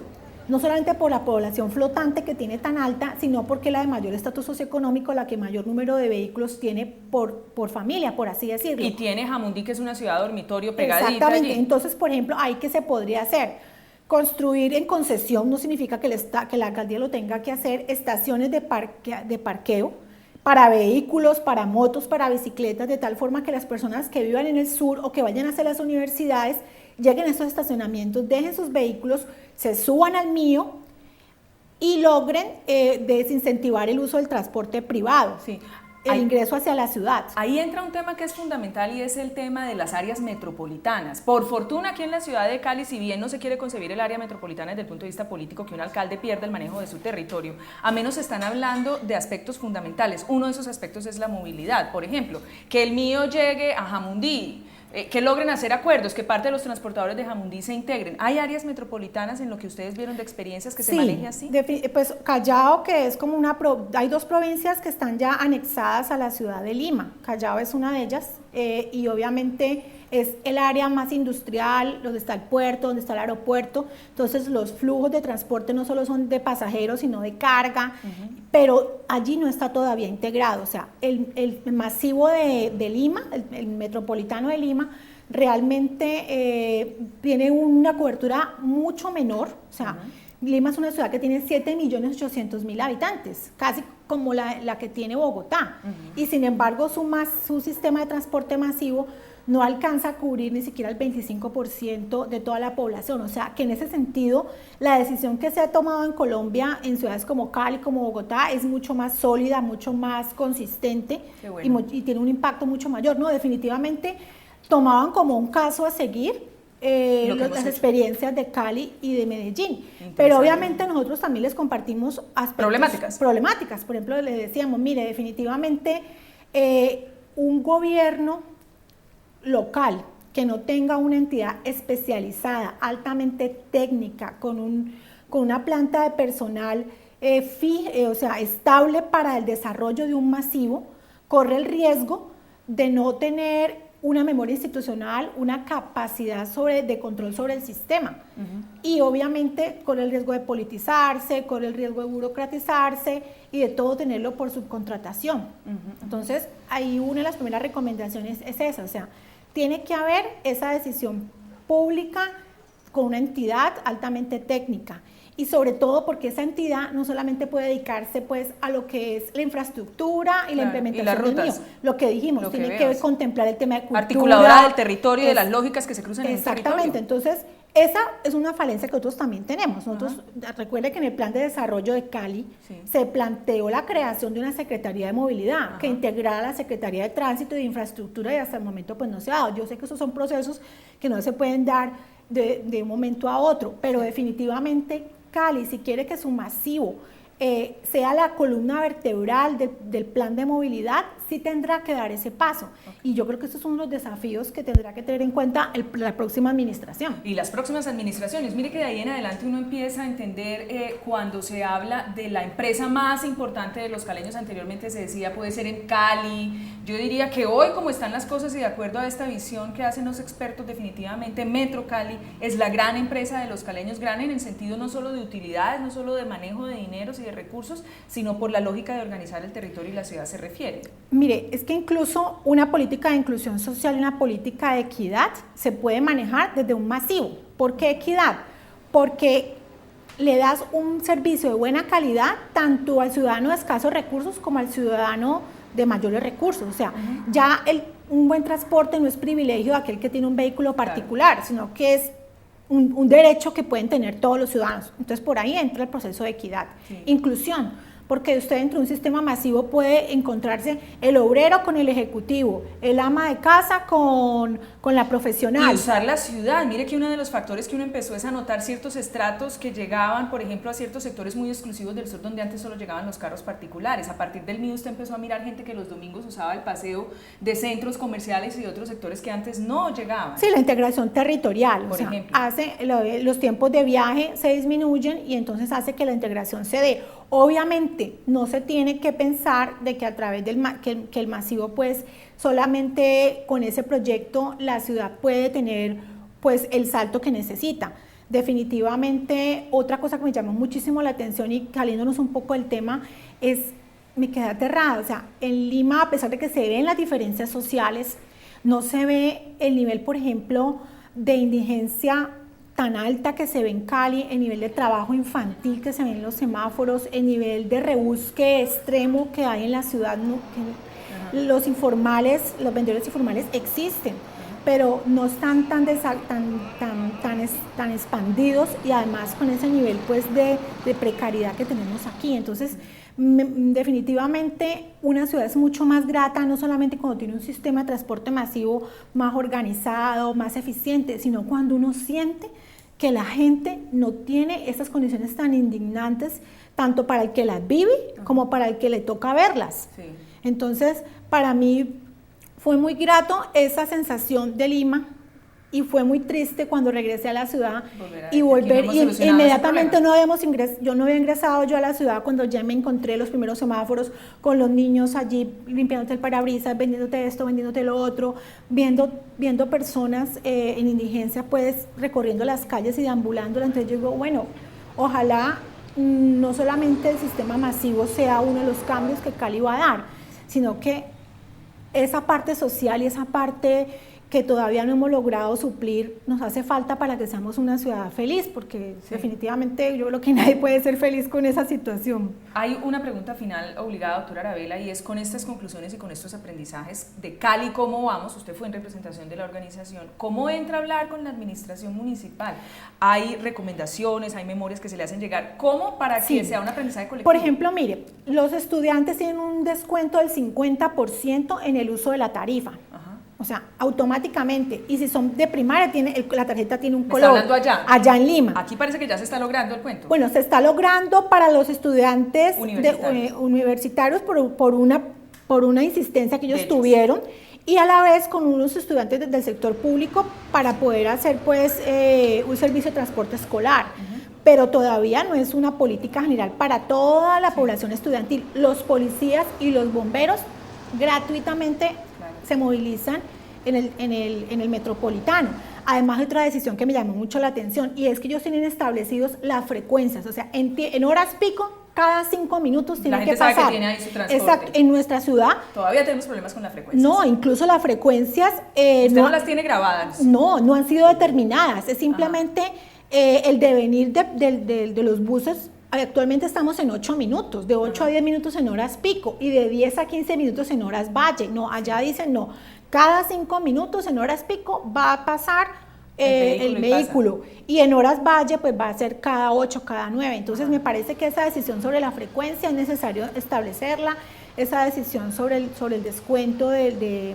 No solamente por la población flotante que tiene tan alta, sino porque la de mayor estatus socioeconómico, la que mayor número de vehículos tiene por familia, por así decirlo. Y tiene Jamundí, que es una ciudad dormitorio pegadita. Exactamente. Allí. Entonces, por ejemplo, ahí ¿qué se podría hacer? Construir en concesión no significa que la alcaldía lo tenga que hacer, estaciones de parqueo para vehículos, para motos, para bicicletas, de tal forma que las personas que vivan en el sur o que vayan hacia las universidades lleguen a esos estacionamientos, dejen sus vehículos, se suban al MIO y logren desincentivar el uso del transporte privado, el ingreso hacia la ciudad. Ahí entra un tema que es fundamental y es el tema de las áreas metropolitanas. Por fortuna aquí en la ciudad de Cali, si bien no se quiere concebir el área metropolitana desde el punto de vista político, que un alcalde pierda el manejo de su territorio, a menos se están hablando de aspectos fundamentales. Uno de esos aspectos es la movilidad. Por ejemplo, que el MIO llegue a Jamundí, que logren hacer acuerdos, que parte de los transportadores de Jamundí se integren. ¿Hay áreas metropolitanas en lo que ustedes vieron de experiencias que se maneje así? Pues Callao, que es como hay dos provincias que están ya anexadas a la ciudad de Lima. Callao es una de ellas y obviamente es el área más industrial, donde está el puerto, donde está el aeropuerto. Entonces los flujos de transporte no solo son de pasajeros, sino de carga, pero allí no está todavía integrado. O sea, el masivo de Lima, el metropolitano de Lima, realmente tiene una cobertura mucho menor. O sea, Lima es una ciudad que tiene 7.800.000 habitantes, casi como la que tiene Bogotá. Y sin embargo, su sistema de transporte masivo no alcanza a cubrir ni siquiera el 25% de toda la población. O sea, que en ese sentido, la decisión que se ha tomado en Colombia, en ciudades como Cali, como Bogotá, es mucho más sólida, mucho más consistente y tiene un impacto mucho mayor. No, definitivamente tomaban como un caso a seguir las experiencias de Cali y de Medellín. Pero obviamente nosotros también les compartimos aspectos problemáticas. Por ejemplo, les decíamos, mire, definitivamente un gobierno local que no tenga una entidad especializada, altamente técnica, con una planta de personal estable para el desarrollo de un masivo, corre el riesgo de no tener una memoria institucional, una capacidad de control sobre el sistema. Y obviamente corre el riesgo de politizarse, corre el riesgo de burocratizarse y de todo tenerlo por subcontratación. Entonces, ahí una de las primeras recomendaciones es esa, o sea, tiene que haber esa decisión pública con una entidad altamente técnica y sobre todo porque esa entidad no solamente puede dedicarse pues a lo que es la infraestructura y la implementación del MIO, lo que dijimos, tiene que contemplar el tema de cultura, articuladora del territorio y de las lógicas que se cruzan en el territorio. Exactamente, entonces esa es una falencia que nosotros también tenemos. Nosotros, recuerde que en el plan de desarrollo de Cali se planteó la creación de una Secretaría de Movilidad que integrara la Secretaría de Tránsito y de Infraestructura y hasta el momento pues no se ha dado. Yo sé que esos son procesos que no se pueden dar de un momento a otro, pero definitivamente Cali, si quiere que su masivo sea la columna vertebral del plan de movilidad, sí tendrá que dar ese paso. Y yo creo que estos son los desafíos que tendrá que tener en cuenta la próxima administración. Y las próximas administraciones. Mire que de ahí en adelante uno empieza a entender cuando se habla de la empresa más importante de los caleños, anteriormente se decía puede ser en Cali. Yo diría que hoy, como están las cosas y de acuerdo a esta visión que hacen los expertos, definitivamente Metro Cali es la gran empresa de los caleños, gran en el sentido no solo de utilidades, no solo de manejo de dineros y de recursos, sino por la lógica de organizar el territorio y la ciudad se refiere. Mire, es que incluso una política de inclusión social y una política de equidad se puede manejar desde un masivo. ¿Por qué equidad? Porque le das un servicio de buena calidad tanto al ciudadano de escasos recursos como al ciudadano de mayores recursos. O sea, ya un buen transporte no es privilegio de aquel que tiene un vehículo particular, sino que es un derecho que pueden tener todos los ciudadanos. Entonces, por ahí entra el proceso de equidad. Inclusión, porque usted dentro de un sistema masivo puede encontrarse el obrero con el ejecutivo, el ama de casa con la profesional. Y usar la ciudad. Mire que uno de los factores que uno empezó es a notar ciertos estratos que llegaban, por ejemplo, a ciertos sectores muy exclusivos del sur, donde antes solo llegaban los carros particulares. A partir del MIDO usted empezó a mirar gente que los domingos usaba el paseo de centros comerciales y de otros sectores que antes no llegaban. Sí, la integración territorial. Por ejemplo. Hace los tiempos de viaje se disminuyen y entonces hace que la integración se dé. Obviamente no se tiene que pensar de que a través del que el masivo, pues solamente con ese proyecto la ciudad puede tener pues el salto que necesita. Definitivamente otra cosa que me llamó muchísimo la atención y saliéndonos un poco del tema me quedé aterrada. O sea, en Lima, a pesar de que se ven las diferencias sociales, no se ve el nivel, por ejemplo, de indigencia tan alta que se ve en Cali, el nivel de trabajo infantil que se ve en los semáforos, el nivel de rebusque extremo que hay en la ciudad. Los informales, los vendedores informales existen, pero no están tan expandidos y además con ese nivel pues de precariedad que tenemos aquí. Entonces, definitivamente una ciudad es mucho más grata, no solamente cuando tiene un sistema de transporte masivo más organizado, más eficiente, sino cuando uno siente que la gente no tiene esas condiciones tan indignantes, tanto para el que las vive como para el que le toca verlas. Sí. Entonces, para mí fue muy grato esa sensación de Lima y fue muy triste cuando regresé a la ciudad y inmediatamente yo no había ingresado yo a la ciudad cuando ya me encontré los primeros semáforos con los niños allí limpiándote el parabrisas, vendiéndote esto, vendiéndote lo otro, viendo personas en indigencia pues recorriendo las calles y deambulándolas. Entonces yo digo, bueno, ojalá no solamente el sistema masivo sea uno de los cambios que Cali va a dar, sino que esa parte social y esa parte que todavía no hemos logrado suplir, nos hace falta para que seamos una ciudad feliz, porque definitivamente yo creo que nadie puede ser feliz con esa situación. Hay una pregunta final obligada, doctora Arabela, y es con estas conclusiones y con estos aprendizajes de Cali, ¿cómo vamos? Usted fue en representación de la organización, ¿cómo entra a hablar con la administración municipal? ¿Hay recomendaciones, hay memorias que se le hacen llegar? ¿Cómo para que sea un aprendizaje colectivo? Por ejemplo, mire, los estudiantes tienen un descuento del 50% en el uso de la tarifa. O sea, automáticamente. Y si son de primaria, la tarjeta tiene un color. ¿Está hablando allá? Allá en Lima. Aquí parece que ya se está logrando el cuento. Bueno, se está logrando para los estudiantes universitarios por una insistencia que ellos tuvieron y a la vez con unos estudiantes del sector público para poder hacer pues un servicio de transporte escolar. Pero todavía no es una política general para toda la población estudiantil. Los policías y los bomberos gratuitamente se movilizan en el metropolitano. Además, otra decisión que me llamó mucho la atención y es que ellos tienen establecidos las frecuencias, o sea, en horas pico, cada 5 minutos tiene que pasar. La gente sabe que tiene ahí su transporte. Exacto, en nuestra ciudad. Todavía tenemos problemas con las frecuencias. No, incluso las frecuencias... ¿Usted no las tiene grabadas? No han sido determinadas, es simplemente el devenir de los buses. Actualmente estamos en 8 minutos, de 8 a 10 minutos en horas pico y de 10 a 15 minutos en horas valle. No, allá dicen no, cada 5 minutos en horas pico va a pasar el vehículo y en horas valle pues va a ser cada 8, cada 9. Entonces me parece que esa decisión sobre la frecuencia es necesario establecerla, esa decisión sobre el descuento de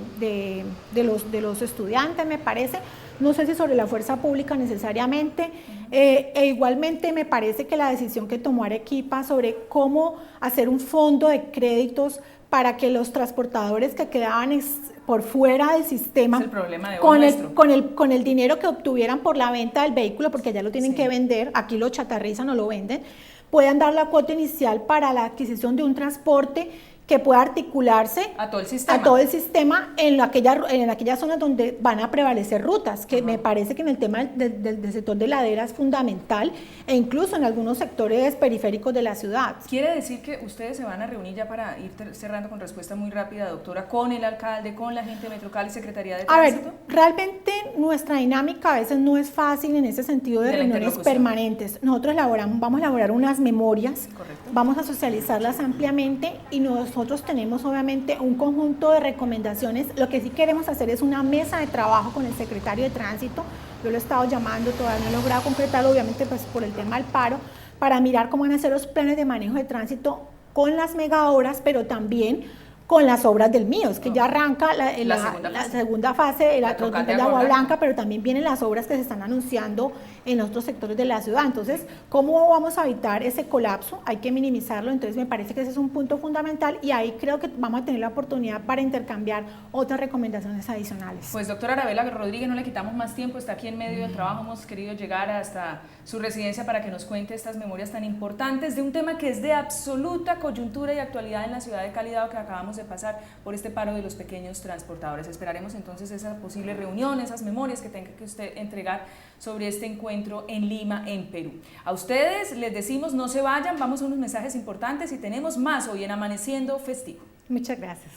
los estudiantes me parece. No sé si sobre la fuerza pública necesariamente, e igualmente me parece que la decisión que tomó Arequipa sobre cómo hacer un fondo de créditos para que los transportadores que quedaban por fuera del sistema, es el problema de hoy con el dinero que obtuvieran por la venta del vehículo, porque allá lo tienen que vender, aquí lo chatarrizan o lo venden, puedan dar la cuota inicial para la adquisición de un transporte que pueda articularse a todo el sistema en aquellas zonas donde van a prevalecer rutas, que me parece que en el tema del sector de ladera es fundamental, e incluso en algunos sectores periféricos de la ciudad. ¿Quiere decir que ustedes se van a reunir ya para ir cerrando con respuesta muy rápida, doctora, con el alcalde, con la gente de Metrocali, Secretaría de Tránsito? A ver, realmente nuestra dinámica a veces no es fácil en ese sentido de reuniones permanentes. Nosotros vamos a elaborar unas memorias, vamos a socializarlas ampliamente y nosotros tenemos obviamente un conjunto de recomendaciones. Lo que sí queremos hacer es una mesa de trabajo con el secretario de Tránsito. Yo lo he estado llamando, todavía no he logrado concretarlo, obviamente pues por el tema del paro, para mirar cómo van a ser los planes de manejo de tránsito con las megahoras, pero también con las obras del MIOS, que ya arranca la segunda fase de la Troncal de Agua Blanca, pero también vienen las obras que se están anunciando en otros sectores de la ciudad. Entonces, ¿cómo vamos a evitar ese colapso? Hay que minimizarlo, entonces me parece que ese es un punto fundamental y ahí creo que vamos a tener la oportunidad para intercambiar otras recomendaciones adicionales. Pues doctora Arabela Rodríguez, no le quitamos más tiempo, está aquí en medio del trabajo, hemos querido llegar hasta su residencia para que nos cuente estas memorias tan importantes de un tema que es de absoluta coyuntura y actualidad en la ciudad de Cali, dado que acabamos de pasar por este paro de los pequeños transportadores. Esperaremos entonces esa posible reunión, esas memorias que tenga que usted entregar sobre este encuentro en Lima, en Perú. A ustedes les decimos no se vayan, vamos a unos mensajes importantes y tenemos más hoy en Amaneciendo Festivo. Muchas gracias.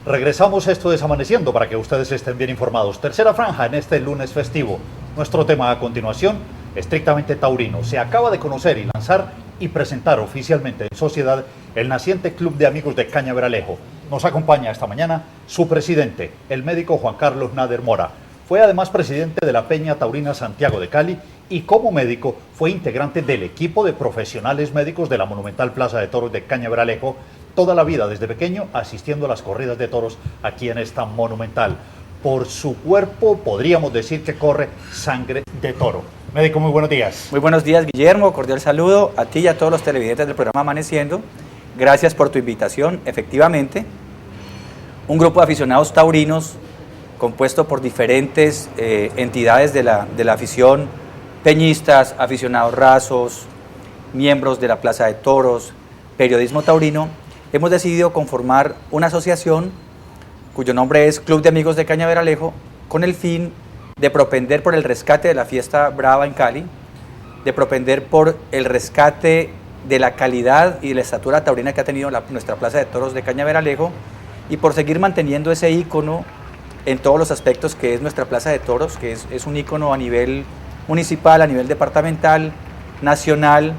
Regresamos, esto es Amaneciendo, para que ustedes estén bien informados. Tercera franja en este lunes festivo. Nuestro tema a continuación, estrictamente taurino. Se acaba de conocer y lanzar y presentar oficialmente en sociedad el naciente Club de Amigos de Cañaveralejo. Nos acompaña esta mañana su presidente, el médico Juan Carlos Nader Mora. Fue además presidente de la Peña Taurina Santiago de Cali y como médico fue integrante del equipo de profesionales médicos de la monumental Plaza de Toros de Cañaveralejo, toda la vida desde pequeño asistiendo a las corridas de toros aquí en esta monumental. Por su cuerpo podríamos decir que corre sangre de toro. Médico, muy buenos días. Muy buenos días, Guillermo, cordial saludo a ti y a todos los televidentes del programa Amaneciendo. Gracias por tu invitación. Efectivamente, un grupo de aficionados taurinos compuesto por diferentes entidades de la afición, peñistas, aficionados rasos, miembros de la Plaza de Toros, periodismo taurino, hemos decidido conformar una asociación cuyo nombre es Club de Amigos de Cañaveralejo, con el fin de propender por el rescate de la fiesta brava en Cali, de propender por el rescate de la calidad y de la estatura taurina que ha tenido nuestra Plaza de Toros de Cañaveralejo y por seguir manteniendo ese ícono en todos los aspectos que es nuestra Plaza de Toros, que es un ícono a nivel municipal, a nivel departamental, nacional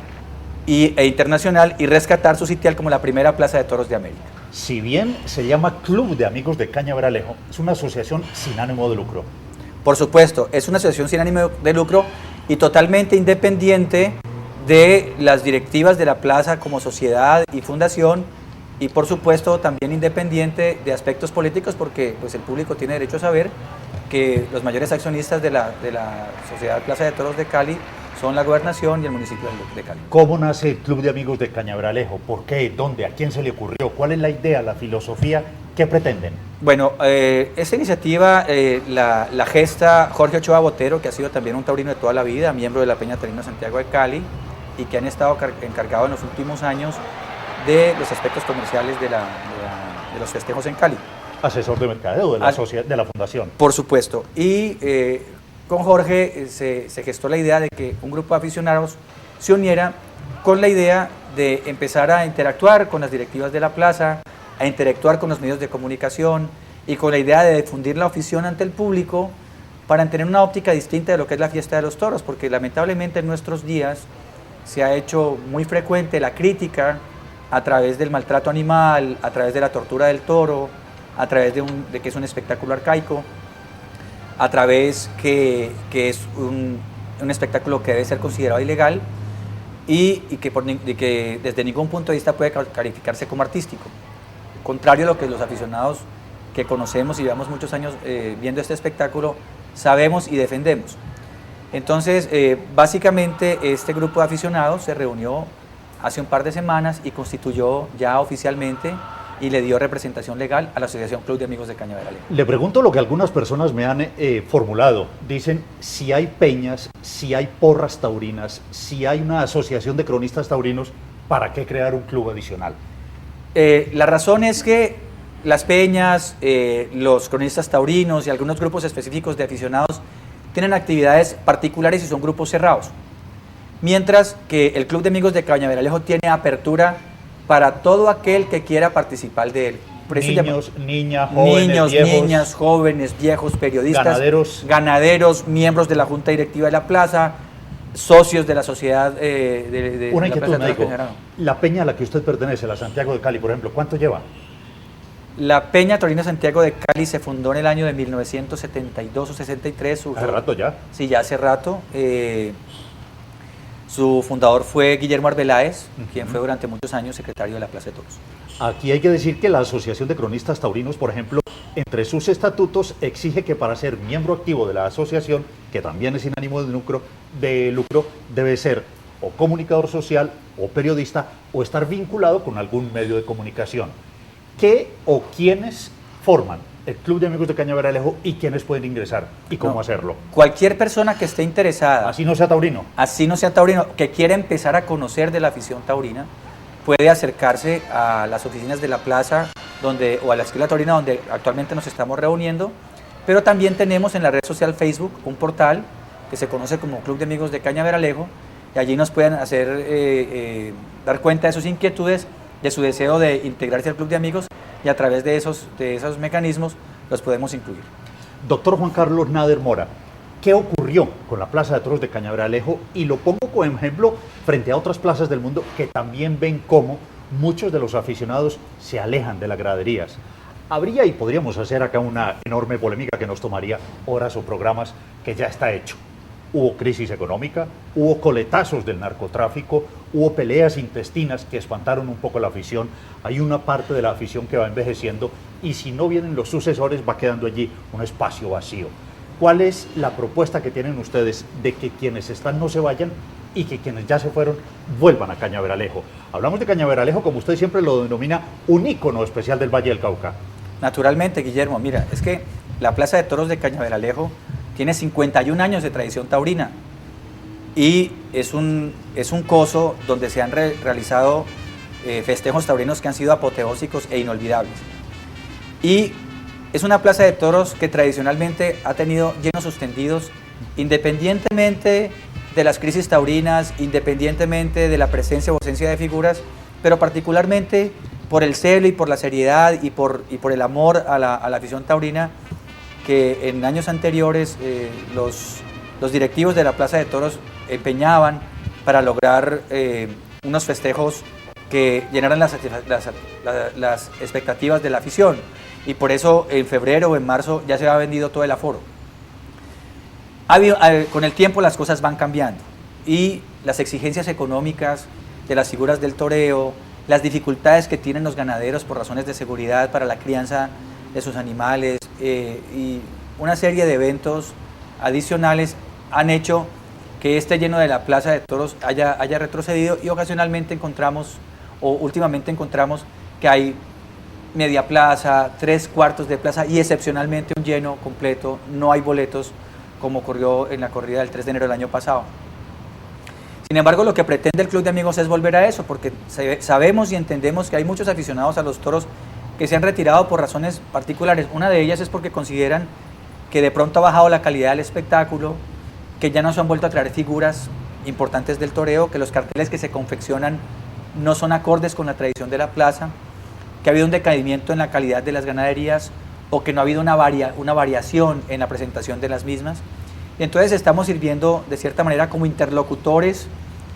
e internacional, y rescatar su sitial como la primera Plaza de Toros de América. Si bien se llama Club de Amigos de Cañaveralejo, es una asociación sin ánimo de lucro. Por supuesto, es una asociación sin ánimo de lucro y totalmente independiente de las directivas de la plaza como sociedad y fundación, y por supuesto también independiente de aspectos políticos, porque pues el público tiene derecho a saber que los mayores accionistas de la Sociedad Plaza de Toros de Cali son la gobernación y el municipio de Cali. ¿Cómo nace el Club de Amigos de Cañaveralejo? ¿Por qué? ¿Dónde? ¿A quién se le ocurrió? ¿Cuál es la idea, la filosofía? ¿Qué pretenden? Bueno, esta iniciativa la gesta Jorge Ochoa Botero, que ha sido también un taurino de toda la vida, miembro de la Peña Taurina Santiago de Cali, y que han estado encargados en los últimos años de los aspectos comerciales de los festejos en Cali. Asesor de mercadeo de la fundación. Por supuesto. Y con Jorge se gestó la idea de que un grupo de aficionados se uniera con la idea de empezar a interactuar con las directivas de la plaza, a interactuar con los medios de comunicación y con la idea de difundir la afición ante el público para tener una óptica distinta de lo que es la fiesta de los toros, porque lamentablemente en nuestros días se ha hecho muy frecuente la crítica a través del maltrato animal, a través de la tortura del toro, a través de que es un espectáculo arcaico, a través que es un espectáculo que debe ser considerado ilegal y que desde ningún punto de vista puede calificarse como artístico. Contrario a lo que los aficionados que conocemos y llevamos muchos años viendo este espectáculo sabemos y defendemos. Entonces, básicamente este grupo de aficionados se reunió hace un par de semanas y constituyó ya oficialmente y le dio representación legal a la Asociación Club de Amigos de Cañaveral. Le pregunto lo que algunas personas me han formulado. Dicen, si hay peñas, si hay porras taurinas, si hay una asociación de cronistas taurinos, ¿para qué crear un club adicional? La razón es que las peñas, los cronistas taurinos y algunos grupos específicos de aficionados tienen actividades particulares y son grupos cerrados. Mientras que el Club de Amigos de Cañaveralejo tiene apertura para todo aquel que quiera participar de él. Niños, niñas, jóvenes, viejos, niñas, jóvenes, viejos, periodistas, ganaderos, miembros de la Junta Directiva de la Plaza, socios de la sociedad de Una la inquietud, Plaza médico. La peña a la que usted pertenece, la Santiago de Cali, por ejemplo, ¿cuánto lleva? La Peña Taurina Santiago de Cali se fundó en el año de 1972 o 63. ¿Hace rato ya? Sí, ya hace rato. Su fundador fue Guillermo Arbeláez, quien fue durante muchos años secretario de la Plaza de Toros. Aquí hay que decir que la Asociación de Cronistas Taurinos, por ejemplo, entre sus estatutos exige que para ser miembro activo de la asociación, que también es sin ánimo de lucro, debe ser o comunicador social o periodista o estar vinculado con algún medio de comunicación. ¿Qué o quiénes forman el Club de Amigos de Cañaveralejo y quiénes pueden ingresar y cómo hacerlo? Cualquier persona que esté interesada, así no sea taurino, que quiera empezar a conocer de la afición taurina, puede acercarse a las oficinas de la plaza o a la Escuela Taurina donde actualmente nos estamos reuniendo, pero también tenemos en la red social Facebook un portal que se conoce como Club de Amigos de Cañaveralejo y allí nos pueden hacer dar cuenta de sus inquietudes, de su deseo de integrarse al Club de Amigos y a través de esos mecanismos los podemos incluir. Doctor Juan Carlos Nader Mora, ¿qué ocurrió con la Plaza de Toros de Cañaveralejo? Y lo pongo como ejemplo frente a otras plazas del mundo que también ven cómo muchos de los aficionados se alejan de las graderías. Habría y podríamos hacer acá una enorme polémica que nos tomaría horas o programas, que ya está hecho. Hubo crisis económica, hubo coletazos del narcotráfico, hubo peleas intestinas que espantaron un poco la afición. Hay una parte de la afición que va envejeciendo y si no vienen los sucesores va quedando allí un espacio vacío. ¿Cuál es la propuesta que tienen ustedes de que quienes están no se vayan y que quienes ya se fueron vuelvan a Cañaveralejo? Hablamos de Cañaveralejo, como usted siempre lo denomina, un ícono especial del Valle del Cauca. Naturalmente, Guillermo, mira, es que la Plaza de Toros de Cañaveralejo tiene 51 años de tradición taurina y es un coso donde se han realizado festejos taurinos que han sido apoteósicos e inolvidables. Y es una plaza de toros que tradicionalmente ha tenido llenos suspendidos, independientemente de las crisis taurinas, independientemente de la presencia o ausencia de figuras, pero particularmente por el celo y por la seriedad y por el amor a la afición taurina, que en años anteriores los directivos de la Plaza de Toros empeñaban para lograr unos festejos que llenaran las expectativas de la afición, y por eso en febrero o en marzo ya se había vendido todo el aforo. Con el tiempo las cosas van cambiando y las exigencias económicas de las figuras del toreo, las dificultades que tienen los ganaderos por razones de seguridad para la crianza de sus animales y una serie de eventos adicionales han hecho que este lleno de la Plaza de Toros haya retrocedido y ocasionalmente últimamente encontramos que hay media plaza, 3/4 de plaza y excepcionalmente un lleno completo, no hay boletos como ocurrió en la corrida del 3 de enero del año pasado. Sin embargo, lo que pretende el Club de Amigos es volver a eso, porque sabemos y entendemos que hay muchos aficionados a los toros que se han retirado por razones particulares. Una de ellas es porque consideran que de pronto ha bajado la calidad del espectáculo, que ya no se han vuelto a traer figuras importantes del toreo, que los carteles que se confeccionan no son acordes con la tradición de la plaza, que ha habido un decaimiento en la calidad de las ganaderías o que no ha habido una variación en la presentación de las mismas. Entonces estamos sirviendo de cierta manera como interlocutores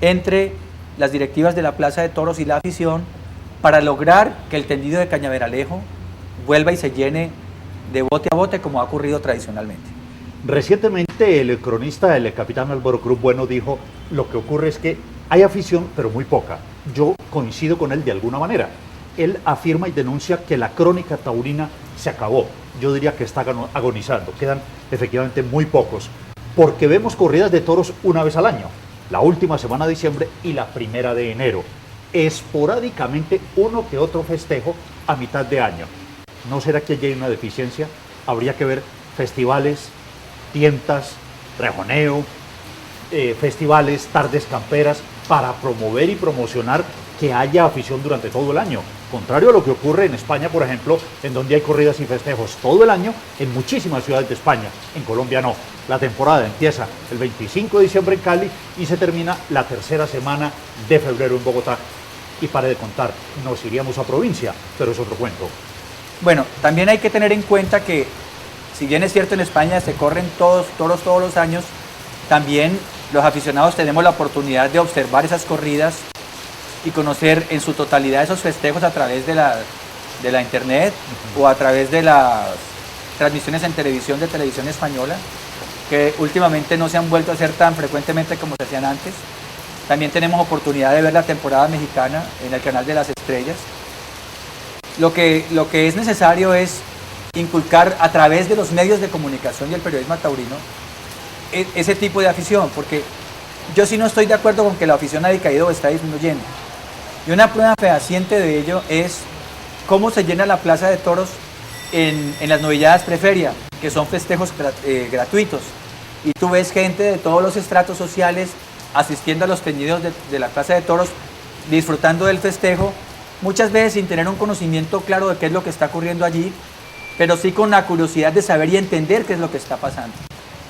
entre las directivas de la Plaza de Toros y la afición para lograr que el tendido de Cañaveralejo vuelva y se llene de bote a bote como ha ocurrido tradicionalmente. Recientemente el cronista, el capitán Álvaro Cruz Bueno, dijo: lo que ocurre es que hay afición, pero muy poca. Yo coincido con él de alguna manera. Él afirma y denuncia que la crónica taurina se acabó. Yo diría que está agonizando. Quedan efectivamente muy pocos, porque vemos corridas de toros una vez al año, la última semana de diciembre y la primera de enero. Esporádicamente uno que otro festejo a mitad de año. ¿No será que allí hay una deficiencia? Habría que ver festivales, tientas, rejoneo, festivales, tardes camperas, para promover y promocionar que haya afición durante todo el año. Contrario a lo que ocurre en España, por ejemplo, en donde hay corridas y festejos todo el año en muchísimas ciudades de España. En Colombia no. La temporada empieza el 25 de diciembre en Cali y se termina la tercera semana de febrero en Bogotá. Y pare de contar, nos iríamos a provincia, pero es otro cuento. Bueno, también hay que tener en cuenta que, si bien es cierto en España se corren toros todos los años, también los aficionados tenemos la oportunidad de observar esas corridas y conocer en su totalidad esos festejos a través de la internet o a través de las transmisiones en televisión de Televisión Española, que últimamente no se han vuelto a hacer tan frecuentemente como se hacían antes. También tenemos oportunidad de ver la temporada mexicana en el canal de las estrellas. Lo que es necesario es inculcar a través de los medios de comunicación y el periodismo taurino ese tipo de afición, porque yo sí no estoy de acuerdo con que la afición ha decaído o está disminuyendo. Y una prueba fehaciente de ello es cómo se llena la Plaza de Toros en las novilladas preferia, que son festejos gratuitos. Y tú ves gente de todos los estratos sociales asistiendo a los tendidos de la Plaza de Toros, disfrutando del festejo, muchas veces sin tener un conocimiento claro de qué es lo que está ocurriendo allí, pero sí con la curiosidad de saber y entender qué es lo que está pasando.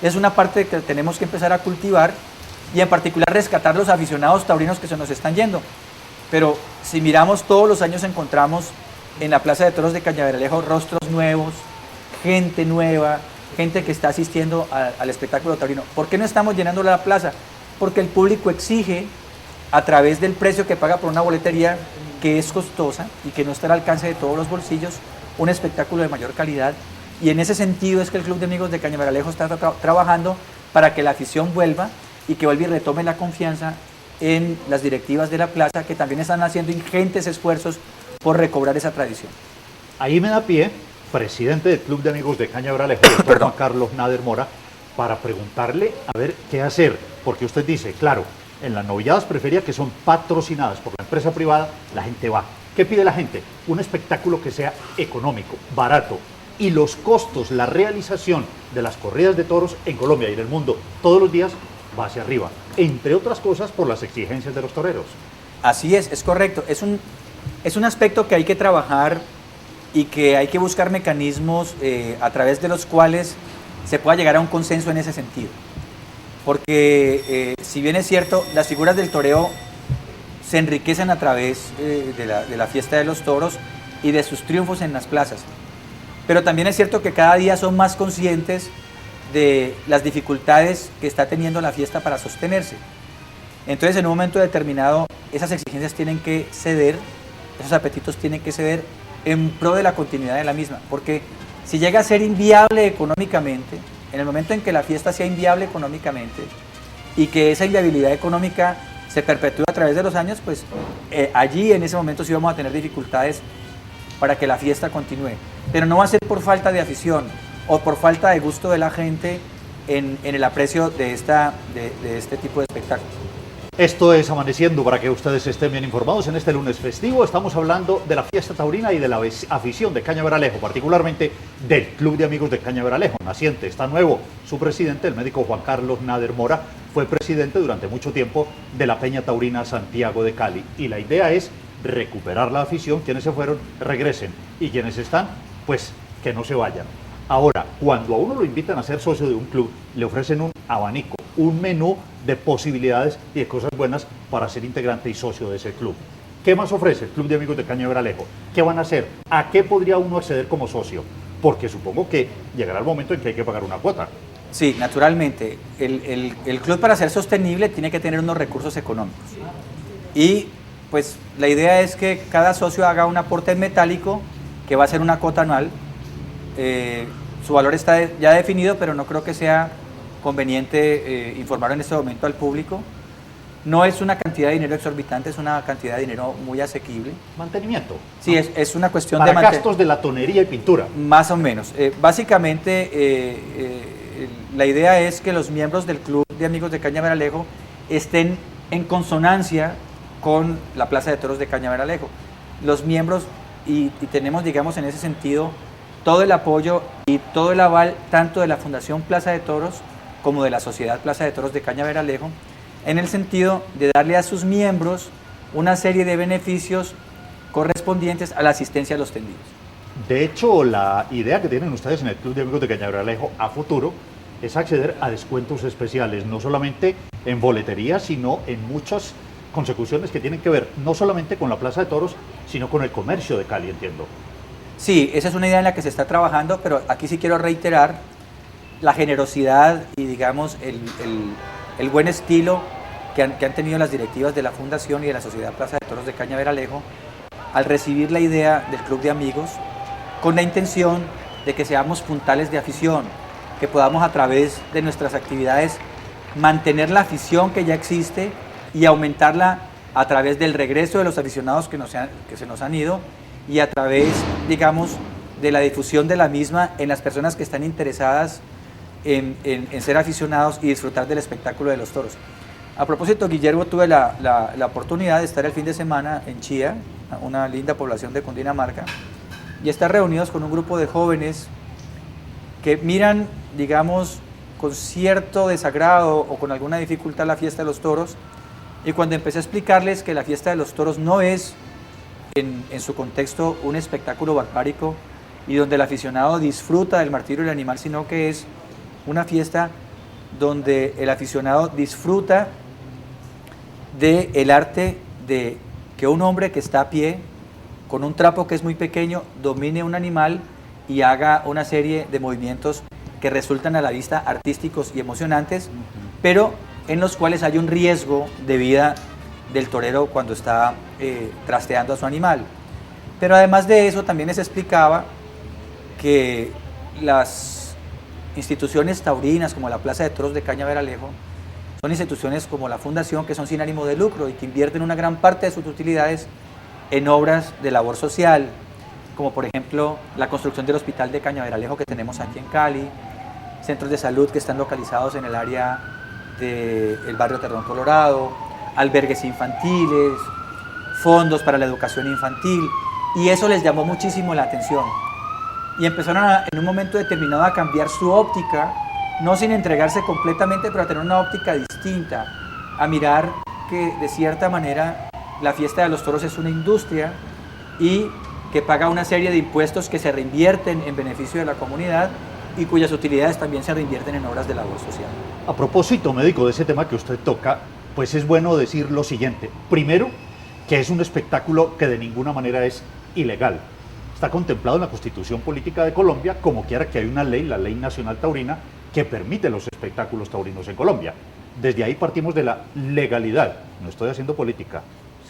Es una parte que tenemos que empezar a cultivar y en particular rescatar los aficionados taurinos que se nos están yendo. Pero si miramos, todos los años encontramos en la Plaza de Toros de Cañaveralejo rostros nuevos, gente nueva, gente que está asistiendo al espectáculo taurino. ¿Por qué no estamos llenando la plaza? Porque el público exige, a través del precio que paga por una boletería que es costosa y que no está al alcance de todos los bolsillos, un espectáculo de mayor calidad. Y en ese sentido es que el Club de Amigos de Cañaveralejo está trabajando para que la afición vuelva y que vuelva y retome la confianza en las directivas de la plaza, que también están haciendo ingentes esfuerzos por recobrar esa tradición. Ahí me da pie, presidente del Club de Amigos de Cañaveralejo, Juan Carlos Nader Mora, para preguntarle a ver qué hacer, porque usted dice, claro, en las novilladas prefería que son patrocinadas por la empresa privada, la gente va. ¿Qué pide la gente? Un espectáculo que sea económico, barato, y los costos, la realización de las corridas de toros en Colombia y en el mundo todos los días va hacia arriba, entre otras cosas por las exigencias de los toreros. Así es correcto. Es un aspecto que hay que trabajar y que hay que buscar mecanismos a través de los cuales se pueda llegar a un consenso en ese sentido. Porque si bien es cierto, las figuras del toreo se enriquecen a través de la fiesta de los toros y de sus triunfos en las plazas. Pero también es cierto que cada día son más conscientes de las dificultades que está teniendo la fiesta para sostenerse. Entonces, en un momento determinado, esas exigencias tienen que ceder, esos apetitos tienen que ceder en pro de la continuidad de la misma. Porque si llega a ser inviable económicamente, en el momento en que la fiesta sea inviable económicamente y que esa inviabilidad económica se perpetúe a través de los años, pues allí en ese momento sí vamos a tener dificultades para que la fiesta continúe. Pero no va a ser por falta de afición o por falta de gusto de la gente en el aprecio de este tipo de espectáculos. Esto es Amaneciendo, para que ustedes estén bien informados. En este lunes festivo estamos hablando de la fiesta taurina y de la afición de Cañaveralejo, particularmente del Club de Amigos de Cañaveralejo, naciente, está nuevo. Su presidente, el médico Juan Carlos Nader Mora, fue presidente durante mucho tiempo de la Peña Taurina Santiago de Cali. Y la idea es recuperar la afición, quienes se fueron regresen y quienes están, pues que no se vayan. Ahora, cuando a uno lo invitan a ser socio de un club, le ofrecen un abanico, un menú de posibilidades y de cosas buenas para ser integrante y socio de ese club. ¿Qué más ofrece el Club de Amigos de Cañaveralejo? ¿Qué van a hacer? ¿A qué podría uno acceder como socio? porque supongo que llegará el momento en que hay que pagar una cuota. Sí, naturalmente. El club, para ser sostenible, tiene que tener unos recursos económicos. Y pues la idea es que cada socio haga un aporte en metálico, que va a ser una cuota anual. Su valor está ya definido, pero no creo que sea conveniente informarlo en este momento al público. No es una cantidad de dinero exorbitante, es una cantidad de dinero muy asequible. Mantenimiento. Sí, es una cuestión para de gastos de latonería y pintura. Más o menos. Básicamente, la idea es que los miembros del Club de Amigos de Cañaveralejo estén en consonancia con la Plaza de Toros de Cañaveralejo. Los miembros, y tenemos, digamos, en ese sentido, todo el apoyo y todo el aval, tanto de la Fundación Plaza de Toros como de la Sociedad Plaza de Toros de Cañaveralejo, en el sentido de darle a sus miembros una serie de beneficios correspondientes a la asistencia a los tendidos. De hecho, la idea que tienen ustedes en el Club de Amigos de Cañaveralejo a futuro es acceder a descuentos especiales, no solamente en boletería, sino en muchas consecuciones que tienen que ver no solamente con la Plaza de Toros, sino con el comercio de Cali, entiendo. Sí, esa es una idea en la que se está trabajando, pero aquí sí quiero reiterar la generosidad y, digamos, el buen estilo que han tenido las directivas de la Fundación y de la Sociedad Plaza de Toros de Cañaveralejo al recibir la idea del Club de Amigos, con la intención de que seamos puntales de afición, que podamos a través de nuestras actividades mantener la afición que ya existe y aumentarla a través del regreso de los aficionados que se nos han ido y a través, digamos, de la difusión de la misma en las personas que están interesadas en ser aficionados y disfrutar del espectáculo de los toros. A propósito, Guillermo, tuve la oportunidad de estar el fin de semana en Chía, una linda población de Cundinamarca, y estar reunidos con un grupo de jóvenes que miran, digamos, con cierto desagrado o con alguna dificultad la fiesta de los toros, y cuando empecé a explicarles que la fiesta de los toros no es, en su contexto, un espectáculo barbárico y donde el aficionado disfruta del martirio del animal, sino que es una fiesta donde el aficionado disfruta del arte de que un hombre que está a pie, con un trapo que es muy pequeño, domine un animal y haga una serie de movimientos que resultan a la vista artísticos y emocionantes, pero en los cuales hay un riesgo de vida del torero cuando está trasteando a su animal. Pero además de eso, también les explicaba que las instituciones taurinas como la Plaza de Toros de Cañaveralejo son instituciones como la Fundación, que son sin ánimo de lucro y que invierten una gran parte de sus utilidades en obras de labor social, como por ejemplo la construcción del Hospital de Cañaveralejo que tenemos aquí en Cali, centros de salud que están localizados en el área del barrio Terrón Colorado, albergues infantiles, fondos para la educación infantil, y eso les llamó muchísimo la atención. Y empezaron en un momento determinado a cambiar su óptica, no sin entregarse completamente, pero a tener una óptica distinta, a mirar que de cierta manera la fiesta de los toros es una industria y que paga una serie de impuestos que se reinvierten en beneficio de la comunidad y cuyas utilidades también se reinvierten en obras de labor social. A propósito, médico, de ese tema que usted toca, pues es bueno decir lo siguiente. Primero, que es un espectáculo que de ninguna manera es ilegal. Está contemplado en la Constitución Política de Colombia, como quiera que hay una ley, la Ley Nacional Taurina, que permite los espectáculos taurinos en Colombia. Desde ahí partimos de la legalidad. No estoy haciendo política.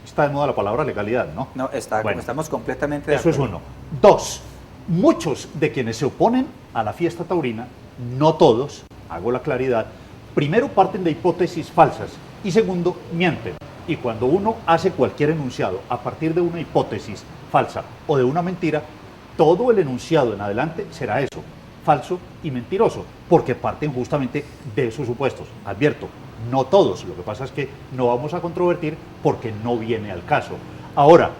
Está de moda la palabra legalidad, ¿no? No, bueno, estamos completamente de acuerdo. Eso es uno. Dos, muchos de quienes se oponen a la fiesta taurina, no todos, hago la claridad, primero parten de hipótesis falsas y segundo, mienten. Y cuando uno hace cualquier enunciado a partir de una hipótesis falsa o de una mentira, todo el enunciado en adelante será eso, falso y mentiroso, porque parten justamente de esos supuestos. Advierto, no todos, lo que pasa es que no vamos a controvertir porque no viene al caso. Ahora,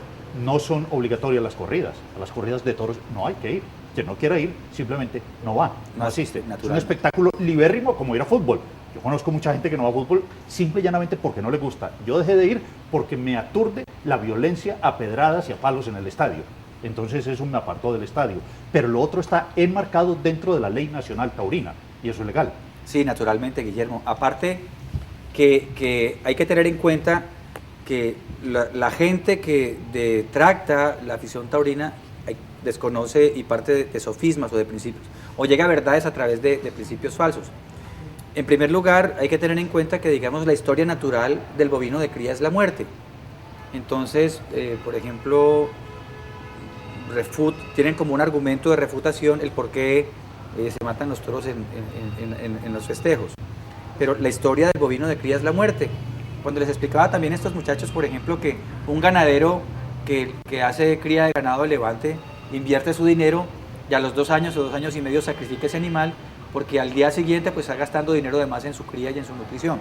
no son obligatorias las corridas, a las corridas de toros no hay que ir. Quien no quiera ir, simplemente no va, no asiste. Es un espectáculo libérrimo como ir a fútbol. Yo conozco mucha gente que no va a fútbol simple y llanamente porque no le gusta. Yo dejé de ir porque me aturde la violencia a pedradas y a palos en el estadio. Entonces eso me apartó del estadio. Pero lo otro está enmarcado dentro de la Ley Nacional Taurina y eso es legal. Sí, naturalmente, Guillermo. Aparte que hay que tener en cuenta que la gente que detracta la afición taurina, desconoce y parte de sofismas o de principios, o llega a verdades a través de principios falsos. En primer lugar, hay que tener en cuenta que, digamos, la historia natural del bovino de cría es la muerte. Entonces, por ejemplo, tienen como un argumento de refutación el por qué se matan los toros en los festejos. Pero la historia del bovino de cría es la muerte. Cuando les explicaba también a estos muchachos, por ejemplo, que un ganadero que hace cría de ganado de levante invierte su dinero y a los 2 años o 2 años y medio sacrifica ese animal porque al día siguiente pues está gastando dinero de más en su cría y en su nutrición.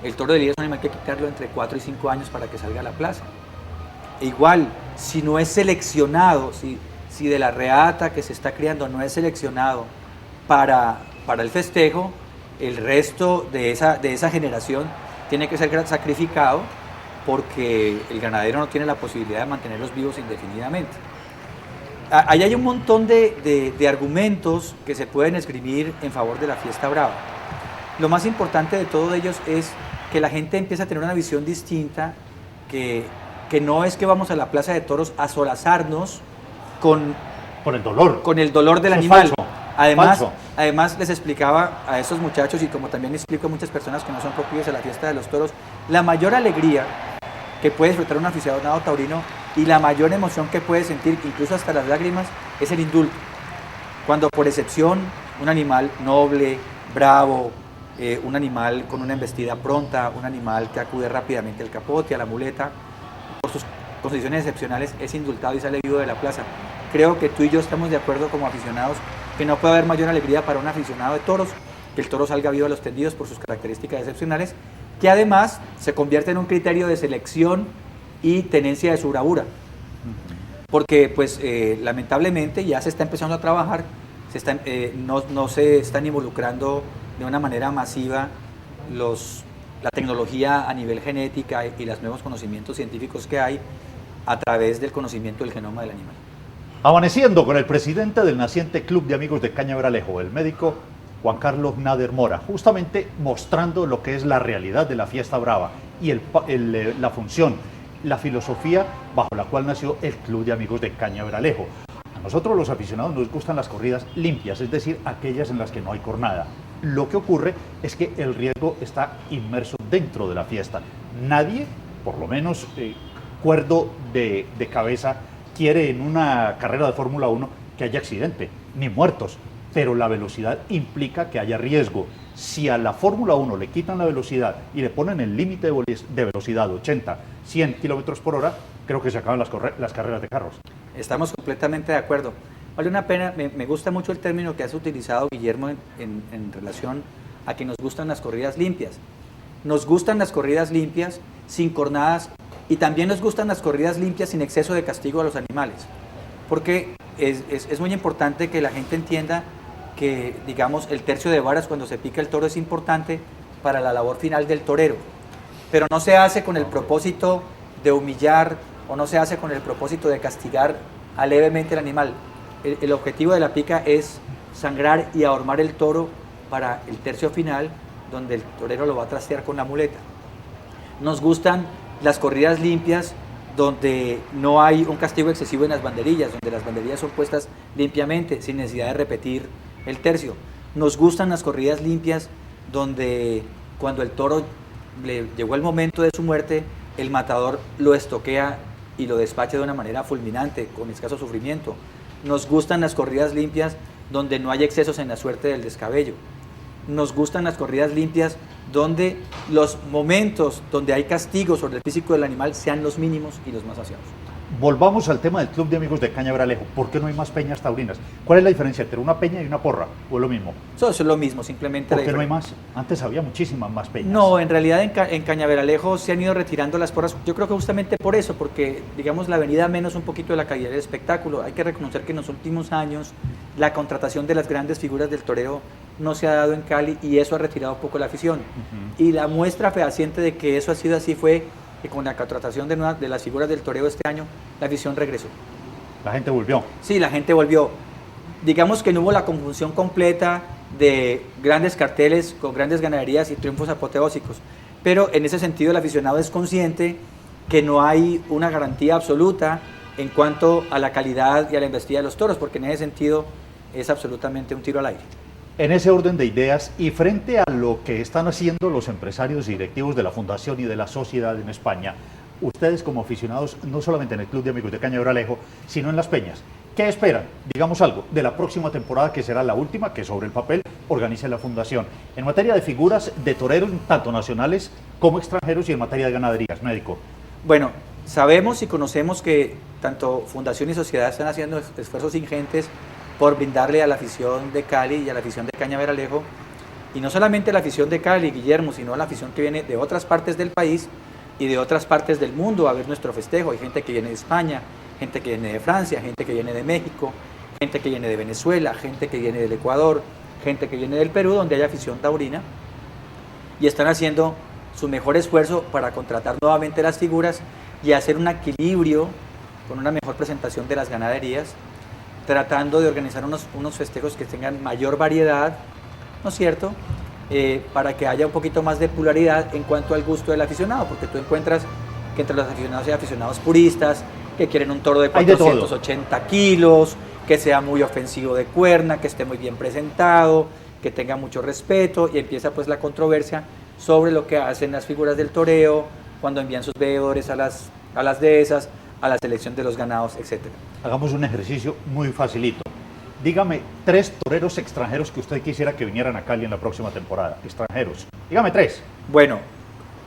El toro de lidia es un animal que hay que quitarlo entre 4 y 5 años para que salga a la plaza. E igual, si no es seleccionado, si de la reata que se está criando no es seleccionado para el festejo, el resto de esa generación tiene que ser sacrificado porque el ganadero no tiene la posibilidad de mantenerlos vivos indefinidamente. Ahí hay un montón de argumentos que se pueden esgrimir en favor de la fiesta brava. Lo más importante de todos ellos es que la gente empieza a tener una visión distinta, que no es que vamos a la plaza de toros a solazarnos con el dolor del animal. Además, les explicaba a estos muchachos, y como también explico a muchas personas que no son propios de la fiesta de los toros, la mayor alegría que puede disfrutar un aficionado taurino y la mayor emoción que puede sentir, incluso hasta las lágrimas, es el indulto. Cuando por excepción un animal noble, bravo, un animal con una embestida pronta, un animal que acude rápidamente al capote, a la muleta, por sus condiciones excepcionales es indultado y sale vivo de la plaza. Creo que tú y yo estamos de acuerdo como aficionados que no puede haber mayor alegría para un aficionado de toros que el toro salga vivo a los tendidos por sus características excepcionales, que además se convierte en un criterio de selección y tenencia de su bravura. Porque pues lamentablemente ya se está empezando a trabajar, no se están involucrando de una manera masiva la tecnología a nivel genética y los nuevos conocimientos científicos que hay a través del conocimiento del genoma del animal. Amaneciendo con el presidente del naciente Club de Amigos de Cañaveralejo, el médico Juan Carlos Nader Mora, justamente mostrando lo que es la realidad de la fiesta brava y la función, la filosofía bajo la cual nació el Club de Amigos de Cañaveralejo. A nosotros los aficionados nos gustan las corridas limpias, es decir, aquellas en las que no hay cornada. Lo que ocurre es que el riesgo está inmerso dentro de la fiesta. Nadie, por lo menos cuerdo de cabeza, quiere en una carrera de Fórmula 1 que haya accidente, ni muertos, pero la velocidad implica que haya riesgo. Si a la Fórmula 1 le quitan la velocidad y le ponen el límite de velocidad 80, 100 kilómetros por hora, creo que se acaban las carreras de carros. Estamos completamente de acuerdo. Vale una pena, me gusta mucho el término que has utilizado, Guillermo, en relación a que nos gustan las corridas limpias. Nos gustan las corridas limpias sin cornadas y también nos gustan las corridas limpias sin exceso de castigo a los animales. Porque es muy importante que la gente entienda que, digamos, el tercio de varas cuando se pica el toro es importante para la labor final del torero. Pero no se hace con el propósito de humillar o no se hace con el propósito de castigar levemente al animal. El objetivo de la pica es sangrar y ahormar el toro para el tercio final, donde el torero lo va a trastear con la muleta. Nos gustan las corridas limpias donde no hay un castigo excesivo en las banderillas, donde las banderillas son puestas limpiamente, sin necesidad de repetir el tercio. Nos gustan las corridas limpias donde cuando el toro le llegó el momento de su muerte, el matador lo estoquea y lo despacha de una manera fulminante, con escaso sufrimiento. Nos gustan las corridas limpias donde no hay excesos en la suerte del descabello. Nos gustan las corridas limpias donde los momentos donde hay castigo sobre el físico del animal sean los mínimos y los más aseados. Volvamos al tema del Club de Amigos de Cañaveralejo. ¿Por qué no hay más peñas taurinas? ¿Cuál es la diferencia entre una peña y una porra? ¿O es lo mismo? Eso es lo mismo, simplemente. ¿Por qué no hay más? Antes había muchísimas más peñas. No, en realidad en Cañaveralejo se han ido retirando las porras. Yo creo que justamente por eso, porque digamos la venida menos un poquito de la calidad del espectáculo. Hay que reconocer que en los últimos años la contratación de las grandes figuras del toreo no se ha dado en Cali y eso ha retirado un poco la afición. Y la muestra fehaciente de que eso ha sido así fue que con la contratación de las figuras del toreo este año, la afición regresó. ¿La gente volvió? Sí, la gente volvió. Digamos que no hubo la conjunción completa de grandes carteles con grandes ganaderías y triunfos apoteósicos, pero en ese sentido el aficionado es consciente que no hay una garantía absoluta en cuanto a la calidad y a la investigación de los toros, porque en ese sentido es absolutamente un tiro al aire. En ese orden de ideas y frente a lo que están haciendo los empresarios y directivos de la Fundación y de la sociedad en España, ustedes como aficionados, no solamente en el Club de Amigos de Cañaveralejo, sino en Las Peñas, ¿qué esperan? Digamos algo, de la próxima temporada, que será la última que sobre el papel organice la Fundación, en materia de figuras de toreros, tanto nacionales como extranjeros, y en materia de ganaderías, médico. Bueno, sabemos y conocemos que tanto Fundación y Sociedad están haciendo esfuerzos ingentes por brindarle a la afición de Cali y a la afición de Cañaveralejo, y no solamente la afición de Cali, Guillermo, sino la afición que viene de otras partes del país y de otras partes del mundo a ver nuestro festejo. Hay gente que viene de España, gente que viene de Francia, gente que viene de México, gente que viene de Venezuela, gente que viene del Ecuador, gente que viene del Perú, donde hay afición taurina, y están haciendo su mejor esfuerzo para contratar nuevamente las figuras y hacer un equilibrio con una mejor presentación de las ganaderías, tratando de organizar unos festejos que tengan mayor variedad, ¿no es cierto?, para que haya un poquito más de pluralidad en cuanto al gusto del aficionado, porque tú encuentras que entre los aficionados hay aficionados puristas, que quieren un toro de 480 kilos, que sea muy ofensivo de cuerna, que esté muy bien presentado, que tenga mucho respeto, y empieza pues la controversia sobre lo que hacen las figuras del toreo, cuando envían sus veedores a las dehesas, a la selección de los ganados, etc. Hagamos un ejercicio muy facilito. Dígame 3 toreros extranjeros que usted quisiera que vinieran a Cali en la próxima temporada. Extranjeros. Dígame 3. Bueno,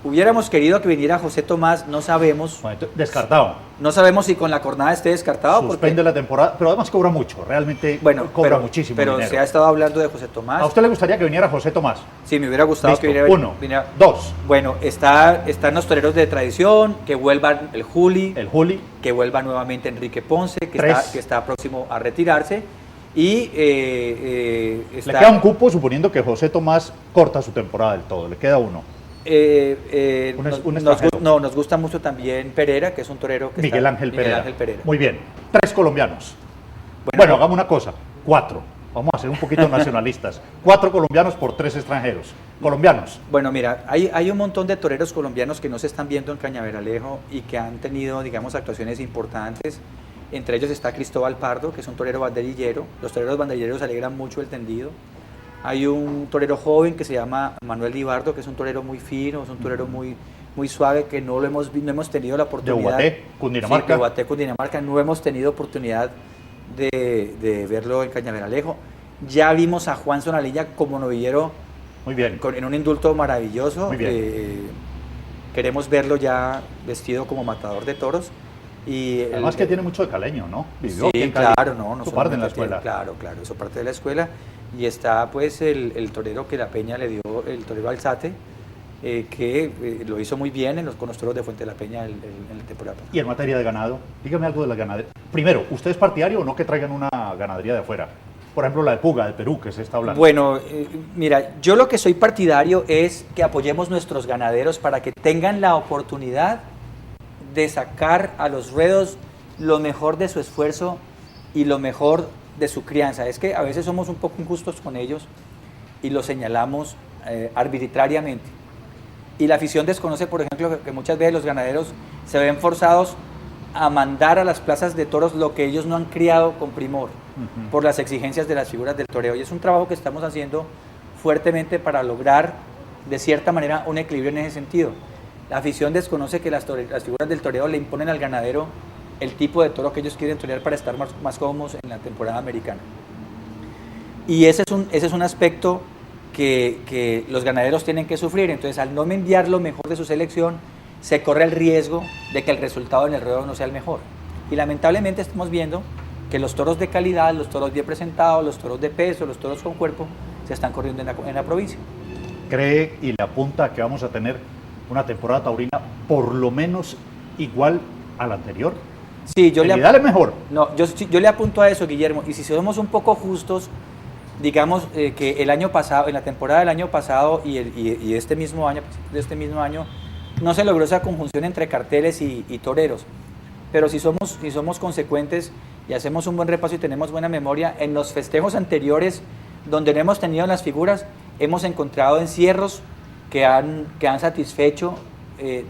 hubiéramos querido que viniera José Tomás, no sabemos. Bueno, descartado. No sabemos si con la cornada esté descartado. Suspende la temporada, pero además cobra mucho. Realmente cobra muchísimo pero dinero. Se ha estado hablando de José Tomás. ¿A usted le gustaría que viniera José Tomás? Sí, me hubiera gustado. Listo. Que viniera. 2. Bueno, están los toreros de tradición, que vuelvan el Juli, que vuelva nuevamente Enrique Ponce, que está próximo a retirarse. Y le queda un cupo suponiendo que José Tomás corta su temporada del todo. Le queda uno. Nos gusta mucho también Pereira, que es un torero que Miguel Ángel Pereira. Muy bien. 3 colombianos. Bueno, hagamos una cosa. 4. Vamos a ser un poquito nacionalistas. 4 colombianos por 3 extranjeros. Colombianos. Bueno, mira, hay un montón de toreros colombianos que no se están viendo en Cañaveralejo y que han tenido, digamos, actuaciones importantes. Entre ellos está Cristóbal Pardo, que es un torero banderillero. Los toreros banderilleros alegran mucho el tendido. Hay un torero joven que se llama Manuel Libardo, que es un torero muy fino, es un torero muy suave, que no hemos tenido la oportunidad. De Ubaté, Cundinamarca. Sí, de Ubaté, Cundinamarca, no hemos tenido oportunidad de verlo en Cañaveralejo. Ya vimos a Juan Sonalilla como novillero. Muy bien. En un indulto maravilloso. Muy bien. Queremos verlo ya vestido como matador de toros. Y además que tiene mucho de caleño, ¿no? Vivió sí, claro, no eso parte de la escuela. Claro, eso parte de la escuela. Y está pues el torero que la Peña le dio, el torero Alzate, que lo hizo muy bien con los toros de Fuente de la Peña en la temporada. Y en materia de ganado, dígame algo de la ganadería. Primero, ¿usted es partidario o no que traigan una ganadería de afuera? Por ejemplo, la de Puga, de Perú, que se está hablando. Bueno, mira, yo lo que soy partidario es que apoyemos nuestros ganaderos para que tengan la oportunidad de sacar a los ruedos lo mejor de su esfuerzo y lo mejor de su crianza. Es que a veces somos un poco injustos con ellos y los señalamos arbitrariamente. Y la afición desconoce, por ejemplo, que muchas veces los ganaderos se ven forzados a mandar a las plazas de toros lo que ellos no han criado con primor, por las exigencias de las figuras del toreo. Y es un trabajo que estamos haciendo fuertemente para lograr, de cierta manera, un equilibrio en ese sentido. La afición desconoce que las figuras del toreo le imponen al ganadero el tipo de toro que ellos quieren torear para estar más cómodos en la temporada americana. Y ese es un aspecto que los ganaderos tienen que sufrir. Entonces, al no enviar lo mejor de su selección, se corre el riesgo de que el resultado en el ruedo no sea el mejor. Y lamentablemente estamos viendo que los toros de calidad, los toros bien presentados, los toros de peso, los toros con cuerpo, se están corriendo en la provincia. ¿Cree y le apunta que vamos a tener una temporada taurina por lo menos igual a la anterior? Sí, yo le mejor. No, yo le apunto a eso, Guillermo, y si somos un poco justos, digamos que el año pasado, en la temporada del año pasado y este mismo año, no se logró esa conjunción entre carteles y toreros. Pero si somos consecuentes y hacemos un buen repaso y tenemos buena memoria, en los festejos anteriores donde no hemos tenido las figuras, hemos encontrado encierros que han satisfecho,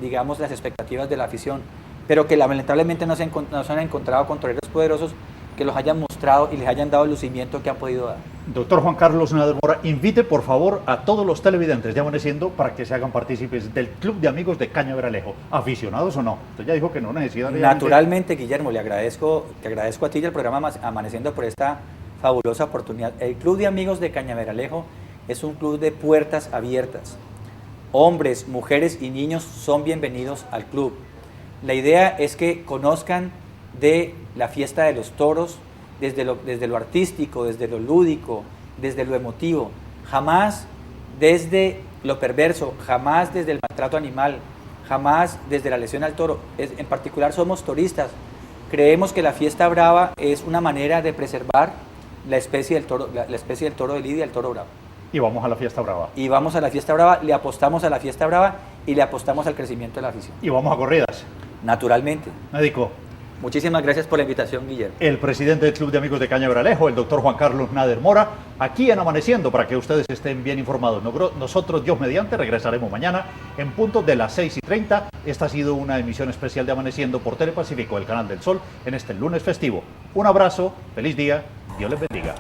digamos, las expectativas de la afición. pero que lamentablemente no se han encontrado con toreros poderosos que los hayan mostrado y les hayan dado el lucimiento que han podido dar. Doctor Juan Carlos Nader Mora, invite por favor a todos los televidentes de Amaneciendo para que se hagan partícipes del Club de Amigos de Cañaveralejo, aficionados o no. Usted ya dijo que no necesita... Naturalmente, Guillermo, te agradezco a ti y al programa Amaneciendo por esta fabulosa oportunidad. El Club de Amigos de Cañaveralejo es un club de puertas abiertas. Hombres, mujeres y niños son bienvenidos al club. La idea es que conozcan de la fiesta de los toros desde lo artístico, desde lo lúdico, desde lo emotivo, jamás desde lo perverso, jamás desde el maltrato animal, jamás desde la lesión al toro. En particular somos toristas, creemos que la fiesta brava es una manera de preservar la especie del toro de lidia, el toro bravo. Y vamos a la fiesta brava. Y vamos a la fiesta brava, le apostamos a la fiesta brava y le apostamos al crecimiento de la afición. Y vamos a corridas. Naturalmente. Médico. Muchísimas gracias por la invitación, Guillermo. El presidente del Club de Amigos de Cañaveralejo, el doctor Juan Carlos Nader Mora, aquí en Amaneciendo para que ustedes estén bien informados. Nosotros, Dios mediante, regresaremos mañana en punto de las 6:30. Esta ha sido una emisión especial de Amaneciendo por Telepacífico, el canal del Sol, en este lunes festivo. Un abrazo, feliz día, Dios les bendiga.